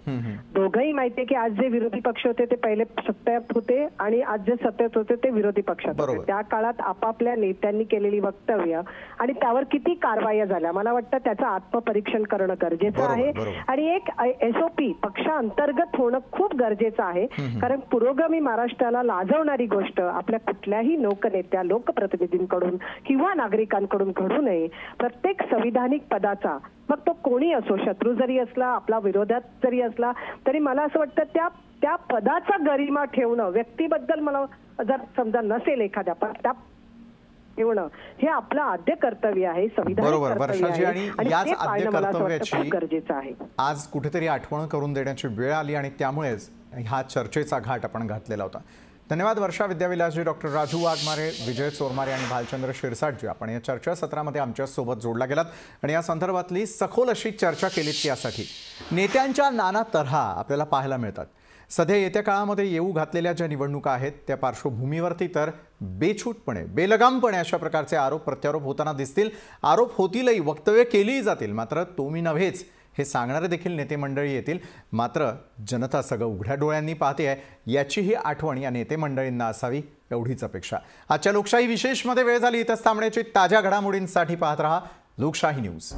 दोघंही माहितीये की आज जे विरोधी पक्ष होते ते पहिले सत्तेत होते आणि आज जे सत्तेत होते ते विरोधी पक्षात होते. त्या काळात आपापल्या नेत्यांनी केलेली वक्तव्य आणि त्यावर किती कारवाया झाल्या, मला वाटतं त्याचं आत्मपरीक्षण करणं गरजेचं आहे. आणि एक SOP पक्षांतर्गत होणं खूप गरजेचं आहे. कारण पुरोगामी महाराष्ट्राला लाजवणारी गोष्ट आपल्या कुठल्याही लोकनेत्या, लोकप्रतिनिधींकडून किंवा नागरिकांकडून घडू नये. प्रत्येक संविधानिक पदाचा, मग तो कोणी असो, शत्रू जरी असला, आपला विरोधात जरी असला, तरी मला असं वाटतं त्या पदाचा गरिमा ठेवणं, व्यक्तीबद्दल मला जर समजा नसेल एखाद्या, पण त्या ठेवणं हे आपलं आद्य कर्तव्य आहे, संविधानिक बरोबर कर्तव्य वर्षाजी, आहे आणि याच ते आद्य पाळणं मला असं वाटतं कर्तव्याची खूप गरजेचं आहे. आज कुठेतरी आठवण करून देण्याची वेळ आली आणि त्यामुळेच हा चर्चेचा घाट आपण घातलेला होता. धन्यवाद वर्षा विद्याविलासजी, डॉक्टर राजू वाघमारे, विजय चोरमारे आणि भालचंद्र शिरसाटजी, आपण या चर्चासत्रामध्ये आमच्यासोबत जोडला गेलात आणि या संदर्भातली सखोल अशी चर्चा केलीत. त्यासाठी नेत्यांच्या नाना तऱ्हा आपल्याला पाहायला मिळतात. सध्या येत्या काळामध्ये येऊ घातलेल्या ज्या निवडणुका आहेत त्या पार्श्वभूमीवरती तर बेछूटपणे बेलगामपणे अशा प्रकारचे आरोप प्रत्यारोप होताना दिसतील. आरोप होतीलही, वक्तव्य केलीही जातील, मात्र तो मी नव्हेच हे सांगणारे देखील नेते मंडळी येतील. मात्र जनता सगळं उघड्या डोळ्यांनी पाहते आहे याचीही आठवण या नेते मंडळींना असावी एवढीच अपेक्षा. आजच्या लोकशाही विशेषमध्ये वेळ झाली. इथंच थांबण्याची ताज्या घडामोडींसाठी पाहत रहा लोकशाही न्यूज.